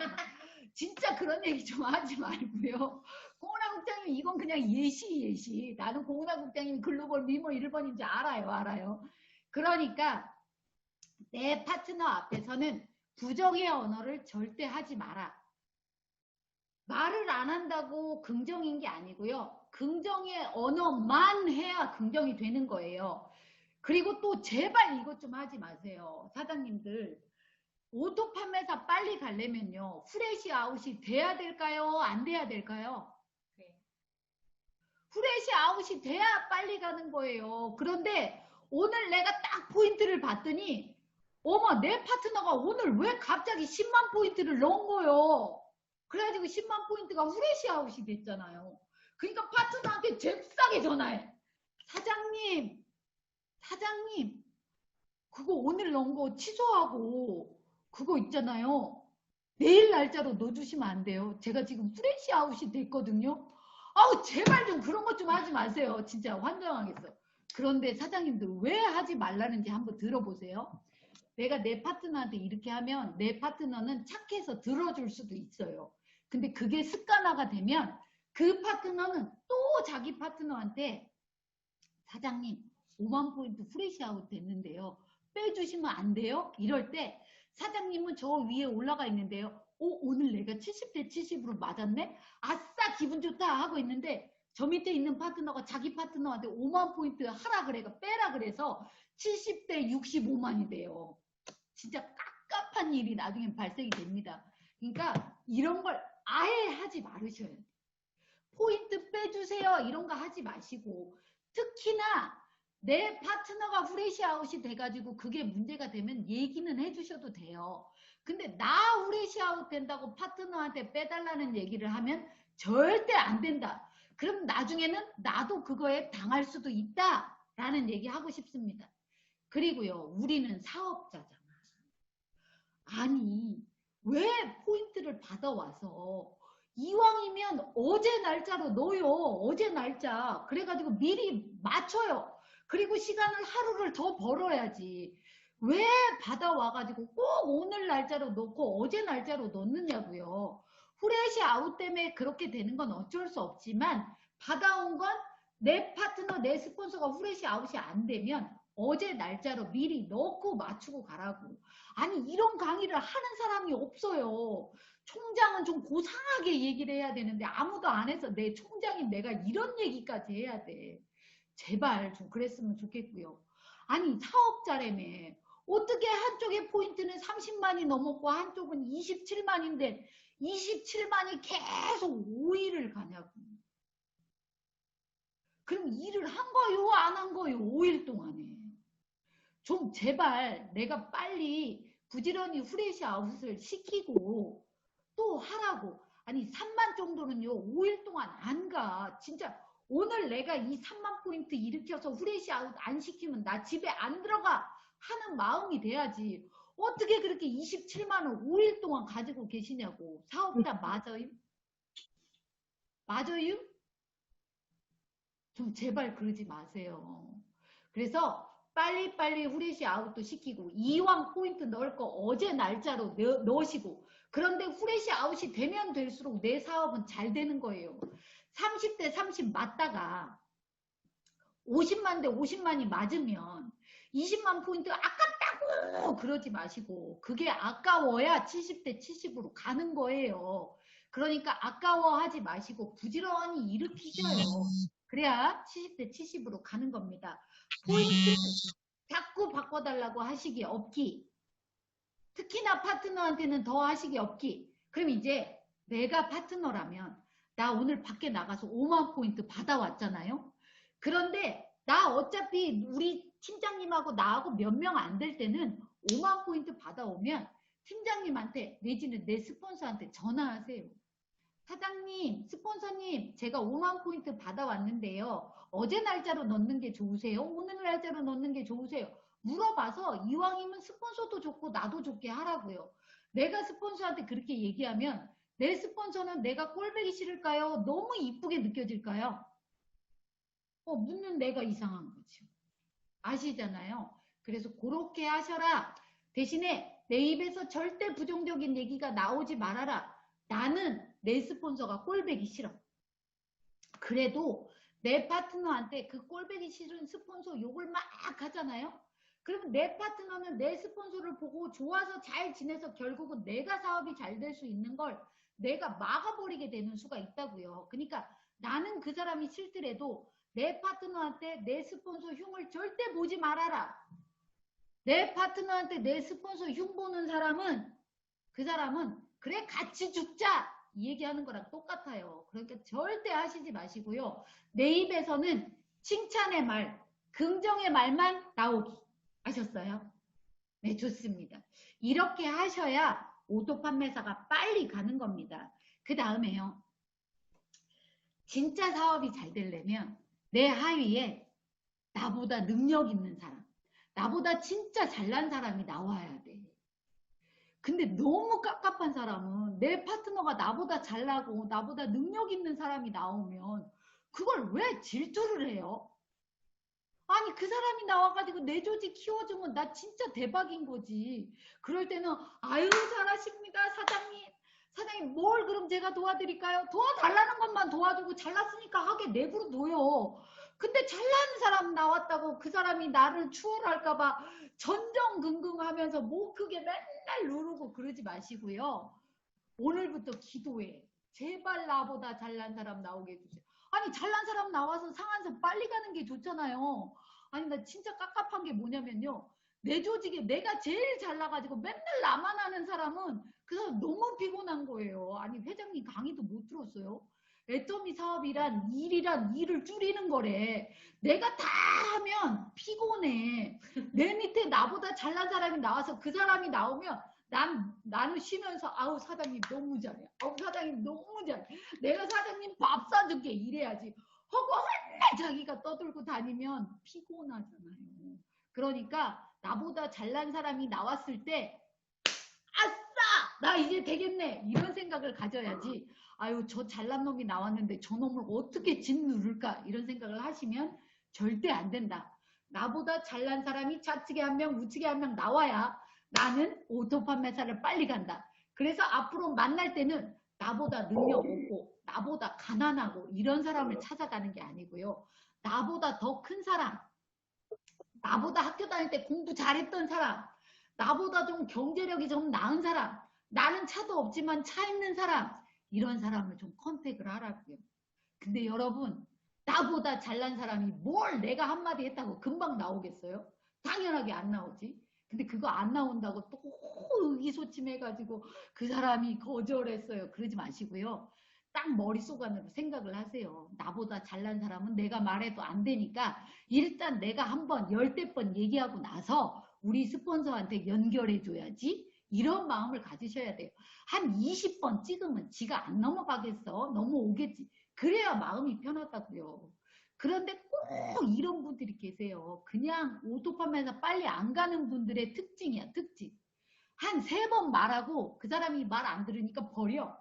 진짜 그런 얘기 좀 하지 말고요. 고은하 국장님 이건 그냥 예시. 나는 고은하 국장님 글로벌 미모 1번인지 알아요. 그러니까 내 파트너 앞에서는 부정의 언어를 절대 하지 마라. 말을 안 한다고 긍정인 게 아니고요. 긍정의 언어만 해야 긍정이 되는 거예요. 그리고 또 제발 이것 좀 하지 마세요. 사장님들. 오토 판매사 빨리 가려면요. 프레시 아웃이 돼야 될까요? 안 돼야 될까요? 네. 프레시 아웃이 돼야 빨리 가는 거예요. 그런데 오늘 내가 딱 포인트를 봤더니 어머 내 파트너가 오늘 왜 갑자기 10만 포인트를 넣은 거예요. 그래가지고 10만 포인트가 후레시 아웃이 됐잖아요. 그러니까 파트너한테 잽싸게 전화해. 사장님 그거 오늘 넣은 거 취소하고 그거 있잖아요. 내일 날짜로 넣어주시면 안 돼요. 제가 지금 후레시 아웃이 됐거든요. 아우 제발 좀 그런 것 좀 하지 마세요. 진짜 환장하겠어. 그런데 사장님들 왜 하지 말라는지 한번 들어보세요. 내가 내 파트너한테 이렇게 하면 내 파트너는 착해서 들어줄 수도 있어요. 근데 그게 습관화가 되면 그 파트너는 또 자기 파트너한테 사장님 5만 포인트 프레시 아웃 됐는데요. 빼주시면 안 돼요? 이럴 때 사장님은 저 위에 올라가 있는데요. 오늘 내가 70대 70으로 맞았네? 아싸 기분 좋다 하고 있는데 저 밑에 있는 파트너가 자기 파트너한테 5만 포인트 하라 그래가 빼라 그래서 70대 65만이 돼요. 진짜 깝깝한 일이 나중에 발생이 됩니다. 그러니까 이런 걸 아예 하지 말으셔야 돼요. 포인트 빼주세요 이런 거 하지 마시고 특히나 내 파트너가 후레시 아웃이 돼가지고 그게 문제가 되면 얘기는 해주셔도 돼요. 근데 나 후레시 아웃 된다고 파트너한테 빼달라는 얘기를 하면 절대 안 된다. 그럼 나중에는 나도 그거에 당할 수도 있다 라는 얘기 하고 싶습니다. 그리고요 우리는 사업자잖아. 아니 왜 포인트를 받아와서 이왕이면 어제 날짜로 넣어요. 어제 날짜. 그래가지고 미리 맞춰요. 그리고 시간을 하루를 더 벌어야지. 왜 받아와가지고 꼭 오늘 날짜로 넣고 어제 날짜로 넣느냐고요. 후레시 아웃 때문에 그렇게 되는 건 어쩔 수 없지만 받아온 건 내 파트너, 내 스폰서가 후레시 아웃이 안 되면 어제 날짜로 미리 넣고 맞추고 가라고. 아니 이런 강의를 하는 사람이 없어요. 총장은 좀 고상하게 얘기를 해야 되는데 아무도 안 해서 내 총장인 내가 이런 얘기까지 해야 돼. 제발 좀 그랬으면 좋겠고요. 아니 사업자라며 어떻게 한쪽의 포인트는 30만이 넘었고 한쪽은 27만인데 27만이 계속 5일을 가냐고. 그럼 일을 한 거요 안 한 거요 5일 동안에. 좀 제발 내가 빨리 부지런히 후레시 아웃을 시키고 또 하라고. 아니 3만 정도는요 5일 동안 안 가. 진짜 오늘 내가 이 3만 포인트 일으켜서 후레시 아웃 안 시키면 나 집에 안 들어가 하는 마음이 돼야지. 어떻게 그렇게 27만을 5일 동안 가지고 계시냐고. 사업자 맞아요? 맞아요? 좀 제발 그러지 마세요. 그래서 빨리빨리 후레쉬 아웃도 시키고 이왕 포인트 넣을 거 어제 날짜로 넣으시고 그런데 후레쉬 아웃이 되면 될수록 내 사업은 잘 되는 거예요. 30대 30 맞다가 50만 대 50만이 맞으면 20만 포인트 아깝다고 그러지 마시고 그게 아까워야 70대 70으로 가는 거예요. 그러니까 아까워하지 마시고 부지런히 일으키셔요. 그래야 70대 70으로 가는 겁니다. 포인트 자꾸 바꿔달라고 하시기 없기. 특히나 파트너한테는 더 하시기 없기. 그럼 이제 내가 파트너라면 나 오늘 밖에 나가서 5만 포인트 받아왔잖아요. 그런데 나 어차피 우리 팀장님하고 나하고 몇 명 안 될 때는 5만 포인트 받아오면 팀장님한테 내지는 내 스폰서한테 전화하세요. 사장님, 스폰서님, 제가 5만 포인트 받아왔는데요. 어제 날짜로 넣는 게 좋으세요? 오늘 날짜로 넣는 게 좋으세요? 물어봐서 이왕이면 스폰서도 좋고 나도 좋게 하라고요. 내가 스폰서한테 그렇게 얘기하면 내 스폰서는 내가 꼴보기 싫을까요? 너무 이쁘게 느껴질까요? 묻는 내가 이상한 거죠. 아시잖아요. 그래서 그렇게 하셔라. 대신에 내 입에서 절대 부정적인 얘기가 나오지 말아라. 나는 내 스폰서가 꼴보기 싫어. 그래도 내 파트너한테 그 꼴보기 싫은 스폰서 욕을 막 하잖아요. 그러면 내 파트너는 내 스폰서를 보고 좋아서 잘 지내서 결국은 내가 사업이 잘 될 수 있는 걸 내가 막아버리게 되는 수가 있다고요. 그러니까 나는 그 사람이 싫더라도 내 파트너한테 내 스폰서 흉을 절대 보지 말아라. 내 파트너한테 내 스폰서 흉 보는 사람은 그 사람은 그래 같이 죽자 이 얘기하는 거랑 똑같아요. 그러니까 절대 하시지 마시고요. 내 입에서는 칭찬의 말, 긍정의 말만 나오기. 아셨어요? 네, 좋습니다. 이렇게 하셔야 오토 판매사가 빨리 가는 겁니다. 그 다음에요. 진짜 사업이 잘 되려면 내 하위에 나보다 능력 있는 사람, 나보다 진짜 잘난 사람이 나와야 돼. 근데 너무 깝깝한 사람은 내 파트너가 나보다 잘나고 나보다 능력 있는 사람이 나오면 그걸 왜 질투를 해요? 아니 그 사람이 나와가지고 내 조직 키워주면 나 진짜 대박인 거지. 그럴 때는 아유 잘하십니다 사장님. 사장님 뭘 그럼 제가 도와드릴까요? 도와달라는 것만 도와주고 잘났으니까 하게 내버려 둬요. 근데 잘난 사람 나왔다고 그 사람이 나를 추월할까봐 전전긍긍하면서 목 크게 맨날 누르고 그러지 마시고요. 오늘부터 기도해. 제발 나보다 잘난 사람 나오게 해주세요. 아니 잘난 사람 나와서 상한선 빨리 가는 게 좋잖아요. 아니 나 진짜 깝깝한 게 뭐냐면요. 내 조직에 내가 제일 잘나가지고 맨날 나만 하는 사람은 그 사람 너무 피곤한 거예요. 아니 회장님 강의도 못 들었어요. 애터미 사업이란 일을 줄이는 거래. 내가 다 하면 피곤해. 내 밑에 나보다 잘난 사람이 나와서 그 사람이 나오면 나는 쉬면서 아우 사장님 너무 잘해. 아우 사장님 너무 잘해. 내가 사장님 밥 사줄게 이래야지. 하고 맨날 자기가 떠들고 다니면 피곤하잖아요. 그러니까 나보다 잘난 사람이 나왔을 때 아싸 나 이제 되겠네 이런 생각을 가져야지. 아유 저 잘난 놈이 나왔는데 저 놈을 어떻게 짓누를까 이런 생각을 하시면 절대 안 된다. 나보다 잘난 사람이 좌측에 한 명 우측에 한 명 나와야 나는 오토 판매사를 빨리 간다. 그래서 앞으로 만날 때는 나보다 능력 없고 나보다 가난하고 이런 사람을 찾아가는 게 아니고요. 나보다 더 큰 사람, 나보다 학교 다닐 때 공부 잘했던 사람, 나보다 좀 경제력이 좀 나은 사람, 나는 차도 없지만 차 있는 사람, 이런 사람을 좀 컨택을 하라고요. 근데 여러분, 나보다 잘난 사람이 뭘 내가 한마디 했다고 금방 나오겠어요? 당연하게 안 나오지. 근데 그거 안 나온다고 또 의기소침해가지고 그 사람이 거절했어요. 그러지 마시고요. 딱 머릿속 안으로 생각을 하세요. 나보다 잘난 사람은 내가 말해도 안 되니까 일단 내가 한번 열댓 번 얘기하고 나서 우리 스폰서한테 연결해줘야지. 이런 마음을 가지셔야 돼요. 한 20번 찍으면 지가 안 넘어가겠어. 넘어오겠지. 그래야 마음이 편하다고요. 그런데 꼭 이런 분들이 계세요. 그냥 오토판매에서 빨리 안 가는 분들의 특징이야, 특징. 한 3번 말하고 그 사람이 말 안 들으니까 버려.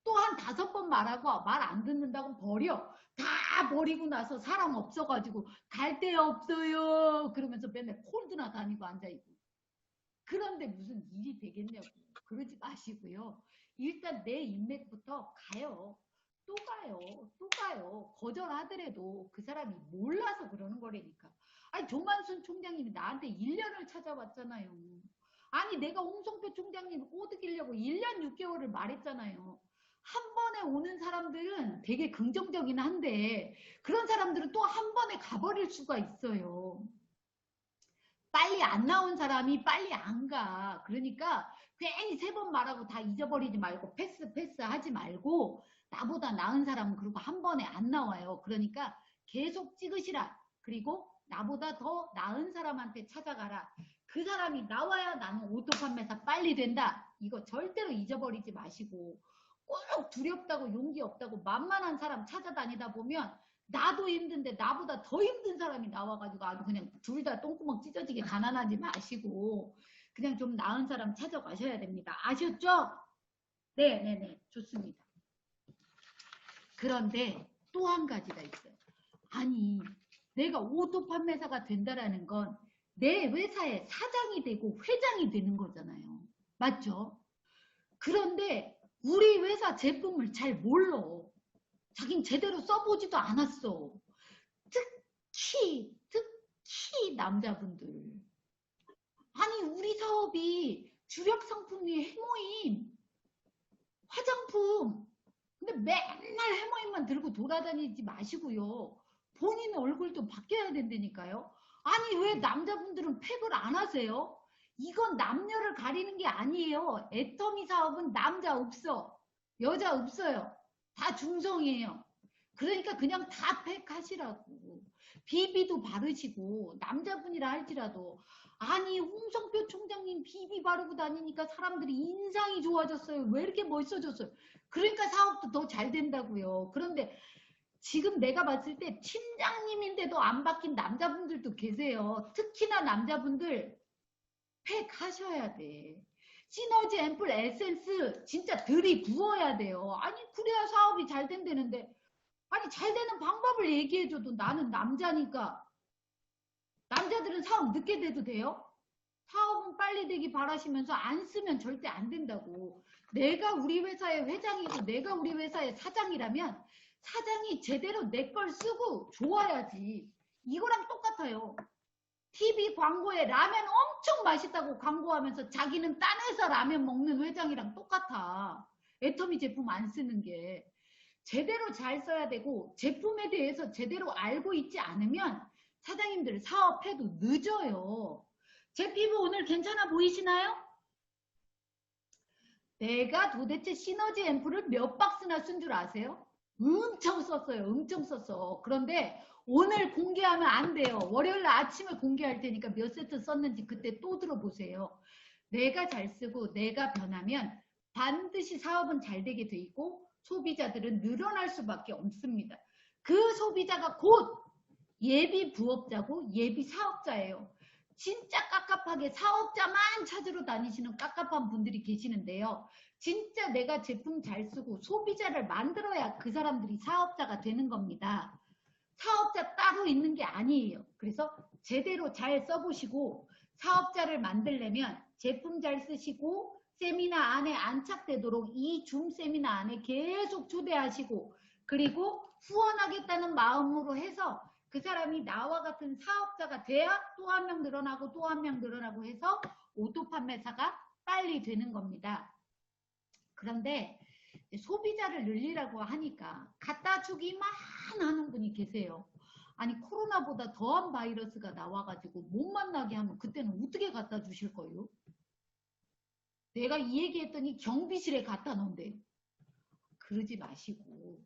또 한 5번 말하고 말 안 듣는다고 버려. 다 버리고 나서 사람 없어가지고 갈 데 없어요. 그러면서 맨날 콜드나 다니고 앉아있고. 그런데 무슨 일이 되겠냐고. 그러지 마시고요. 일단 내 인맥부터 가요. 또 가요. 또 가요. 거절하더라도 그 사람이 몰라서 그러는 거라니까. 아니, 조만순 총장님이 나한테 1년을 찾아왔잖아요. 아니, 내가 홍성표 총장님 꼬드기려고 1년 6개월을 말했잖아요. 한 번에 오는 사람들은 되게 긍정적이긴 한데 그런 사람들은 또 한 번에 가버릴 수가 있어요. 빨리 안 나온 사람이 빨리 안 가. 그러니까 괜히 3번 말하고 다 잊어버리지 말고 패스 하지 말고 나보다 나은 사람은 그리고 한 번에 안 나와요. 그러니까 계속 찍으시라. 그리고 나보다 더 나은 사람한테 찾아가라. 그 사람이 나와야 나는 오토 판매사 빨리 된다. 이거 절대로 잊어버리지 마시고 꼭 두렵다고 용기 없다고 만만한 사람 찾아다니다 보면 나도 힘든데 나보다 더 힘든 사람이 나와가지고 아주 그냥 둘 다 똥구멍 찢어지게 가난하지 마시고 그냥 좀 나은 사람 찾아가셔야 됩니다. 아셨죠? 네네네 좋습니다. 그런데 또 한 가지가 있어요. 아니 내가 오토 판매사가 된다라는 건 내 회사의 사장이 되고 회장이 되는 거잖아요. 맞죠? 그런데 우리 회사 제품을 잘 몰라. 자긴 제대로 써보지도 않았어. 특히 남자분들. 아니 우리 사업이 주력 상품이 해모임, 화장품. 근데 맨날 해모임만 들고 돌아다니지 마시고요. 본인 얼굴도 바뀌어야 된다니까요. 아니 왜 남자분들은 팩을 안 하세요? 이건 남녀를 가리는 게 아니에요. 애터미 사업은 남자 없어. 여자 없어요. 다 중성이에요. 그러니까 그냥 다 팩하시라고. 비비도 바르시고 남자분이라 할지라도 아니 홍성표 총장님 비비 바르고 다니니까 사람들이 인상이 좋아졌어요. 왜 이렇게 멋있어졌어요? 그러니까 사업도 더 잘 된다고요. 그런데 지금 내가 봤을 때 팀장님인데도 안 바뀐 남자분들도 계세요. 특히나 남자분들 팩 하셔야 돼. 시너지 앰플 에센스 진짜 들이부어야 돼요. 아니 그래야 사업이 잘 된다는데 아니 잘 되는 방법을 얘기해줘도 나는 남자니까 남자들은 사업 늦게 돼도 돼요? 사업은 빨리 되기 바라시면서 안 쓰면 절대 안 된다고. 내가 우리 회사의 회장이고 내가 우리 회사의 사장이라면 사장이 제대로 내 걸 쓰고 좋아야지. 이거랑 똑같아요. TV 광고에 라면 엄청 맛있다고 광고하면서 자기는 딴 회사 라면 먹는 회장이랑 똑같아. 애터미 제품 안 쓰는 게. 제대로 잘 써야 되고 제품에 대해서 제대로 알고 있지 않으면 사장님들 사업해도 늦어요. 제 피부 오늘 괜찮아 보이시나요? 내가 도대체 시너지 앰플을 몇 박스나 쓴 줄 아세요? 엄청 썼어요. 엄청 썼어. 그런데 오늘 공개하면 안 돼요. 월요일 아침에 공개할 테니까 몇 세트 썼는지 그때 또 들어보세요. 내가 잘 쓰고 내가 변하면 반드시 사업은 잘 되게 돼 있고 소비자들은 늘어날 수밖에 없습니다. 그 소비자가 곧 예비 부업자고 예비 사업자예요. 진짜 깝깝하게 사업자만 찾으러 다니시는 깝깝한 분들이 계시는데요. 진짜 내가 제품 잘 쓰고 소비자를 만들어야 그 사람들이 사업자가 되는 겁니다. 사업자 따로 있는 게 아니에요. 그래서 제대로 잘 써보시고 사업자를 만들려면 제품 잘 쓰시고 세미나 안에 안착되도록 이 줌 세미나 안에 계속 초대하시고 그리고 후원하겠다는 마음으로 해서 그 사람이 나와 같은 사업자가 돼야 또 한 명 늘어나고 또 한 명 늘어나고 해서 오토 판매사가 빨리 되는 겁니다. 그런데 소비자를 늘리라고 하니까 갖다 주기만 하는 분이 계세요. 아니 코로나보다 더한 바이러스가 나와가지고 못 만나게 하면 그때는 어떻게 갖다 주실 거예요? 내가 이 얘기했더니 경비실에 갖다 놓은대요. 그러지 마시고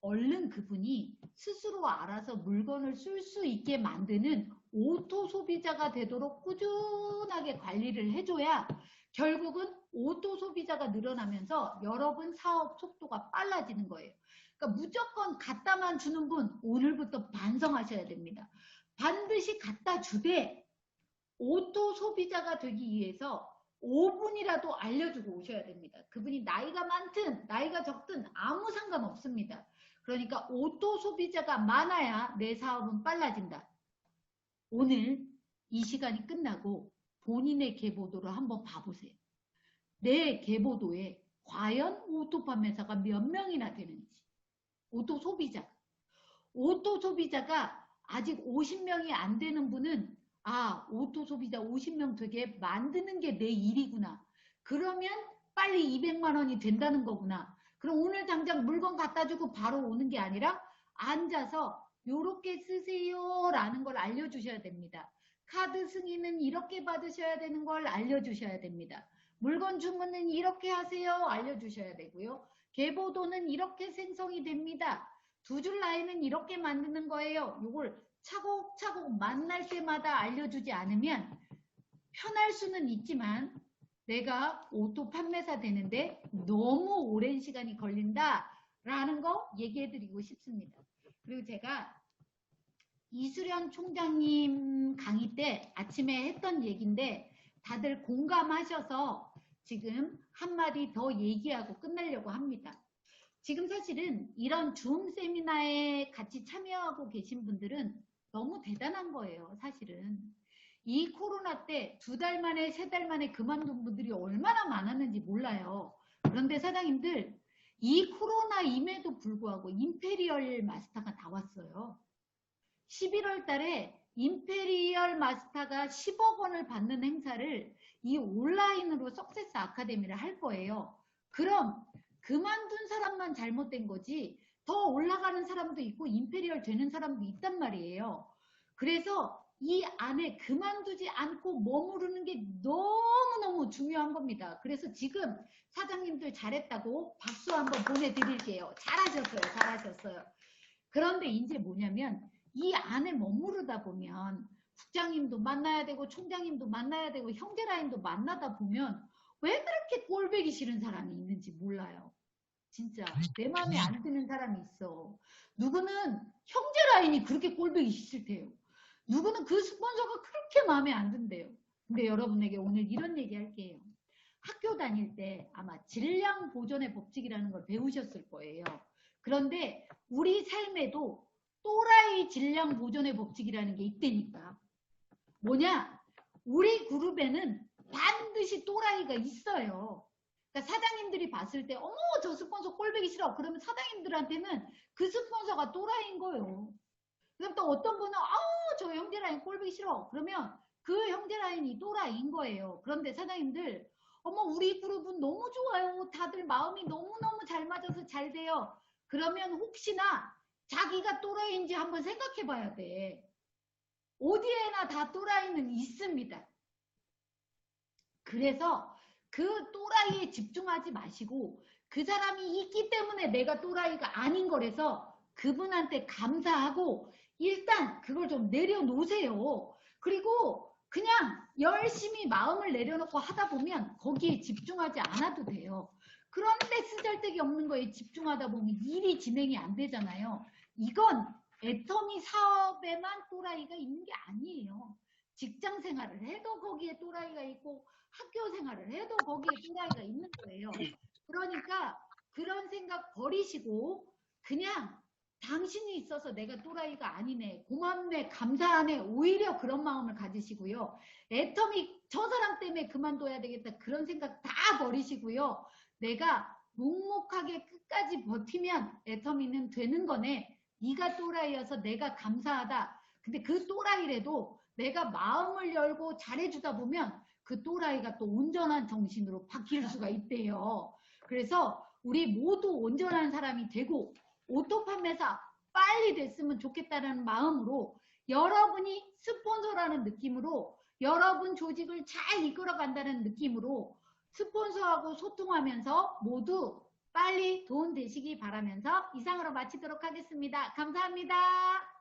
얼른 그분이 스스로 알아서 물건을 쓸 수 있게 만드는 오토 소비자가 되도록 꾸준하게 관리를 해줘야 결국은 오토 소비자가 늘어나면서 여러분 사업 속도가 빨라지는 거예요. 그러니까 무조건 갖다만 주는 분 오늘부터 반성하셔야 됩니다. 반드시 갖다 주되 오토 소비자가 되기 위해서 5분이라도 알려주고 오셔야 됩니다. 그분이 나이가 많든 나이가 적든 아무 상관없습니다. 그러니까 오토 소비자가 많아야 내 사업은 빨라진다. 오늘 이 시간이 끝나고 본인의 계보도를 한번 봐보세요. 내 계보도에 과연 오토 판매사가 몇 명이나 되는지. 오토 소비자. 오토 소비자가 아직 50명이 안 되는 분은 아, 오토 소비자 50명 되게 만드는 게 내 일이구나. 그러면 빨리 200만 원이 된다는 거구나. 그럼 오늘 당장 물건 갖다 주고 바로 오는 게 아니라 앉아서 요렇게 쓰세요 라는 걸 알려주셔야 됩니다. 카드 승인은 이렇게 받으셔야 되는 걸 알려주셔야 됩니다. 물건 주문은 이렇게 하세요 알려주셔야 되고요. 계보도는 이렇게 생성이 됩니다. 두 줄 라인은 이렇게 만드는 거예요. 요걸 차곡차곡 만날 때마다 알려주지 않으면 편할 수는 있지만 내가 오토 판매사 되는데 너무 오랜 시간이 걸린다라는 거 얘기해드리고 싶습니다. 그리고 제가 이수련 총장님 강의 때 아침에 했던 얘기인데 다들 공감하셔서 지금 한마디 더 얘기하고 끝내려고 합니다. 지금 사실은 이런 줌 세미나에 같이 참여하고 계신 분들은 너무 대단한 거예요. 사실은. 이 코로나 때 2달 만에 3달 만에 그만둔 분들이 얼마나 많았는지 몰라요. 그런데 사장님들 이 코로나임에도 불구하고 임페리얼 마스터가 나왔어요. 11월 달에 임페리얼 마스터가 10억 원을 받는 행사를 이 온라인으로 석세스 아카데미를 할 거예요. 그럼 그만둔 사람만 잘못된 거지 더 올라가는 사람도 있고 임페리얼 되는 사람도 있단 말이에요. 그래서 이 안에 그만두지 않고 머무르는 게 너무너무 중요한 겁니다. 그래서 지금 사장님들 잘했다고 박수 한번 보내드릴게요. 잘하셨어요. 잘하셨어요. 그런데 이제 뭐냐면 이 안에 머무르다 보면 국장님도 만나야 되고 총장님도 만나야 되고 형제라인도 만나다 보면 왜 그렇게 꼴보기 싫은 사람이 있는지 몰라요. 진짜 내 마음에 안 드는 사람이 있어. 누구는 형제라인이 그렇게 꼴보기 싫대요. 누구는 그 스폰서가 그렇게 마음에 안 든대요. 근데 여러분에게 오늘 이런 얘기 할게요. 학교 다닐 때 아마 질량 보존의 법칙이라는 걸 배우셨을 거예요. 그런데 우리 삶에도 또라이 질량 보존의 법칙이라는 게 있다니까. 뭐냐? 우리 그룹에는 반드시 또라이가 있어요. 그러니까 사장님들이 봤을 때 어머 저 스폰서 꼴보기 싫어. 그러면 사장님들한테는 그 스폰서가 또라이인 거예요. 그럼 또 어떤 분은 아우 저 형제라인 꼴보기 싫어. 그러면 그 형제라인이 또라이인 거예요. 그런데 사장님들 어머 우리 그룹은 너무 좋아요. 다들 마음이 너무너무 잘 맞아서 잘 돼요. 그러면 혹시나 자기가 또라이인지 한번 생각해 봐야 돼. 어디에나 다 또라이는 있습니다. 그래서 그 또라이에 집중하지 마시고 그 사람이 있기 때문에 내가 또라이가 아닌 거라서 그분한테 감사하고 일단 그걸 좀 내려놓으세요. 그리고 그냥 열심히 마음을 내려놓고 하다 보면 거기에 집중하지 않아도 돼요. 그런데 쓰잘데기 없는 거에 집중하다 보면 일이 진행이 안 되잖아요. 이건 애터미 사업에만 또라이가 있는 게 아니에요. 직장 생활을 해도 거기에 또라이가 있고 학교 생활을 해도 거기에 또라이가 있는 거예요. 그러니까 그런 생각 버리시고 그냥 당신이 있어서 내가 또라이가 아니네, 고맙네, 감사하네, 오히려 그런 마음을 가지시고요. 애터미 저 사람 때문에 그만둬야 되겠다 그런 생각 다 버리시고요. 내가 묵묵하게 끝까지 버티면 애터미는 되는 거네. 네가 또라이여서 내가 감사하다. 근데 그 또라이라도 내가 마음을 열고 잘해주다 보면 그 또라이가 또 온전한 정신으로 바뀔 수가 있대요. 그래서 우리 모두 온전한 사람이 되고 오토 판매사 빨리 됐으면 좋겠다는 마음으로 여러분이 스폰서라는 느낌으로 여러분 조직을 잘 이끌어간다는 느낌으로 스폰서하고 소통하면서 모두 빨리 돈 되시기 바라면서 이상으로 마치도록 하겠습니다. 감사합니다.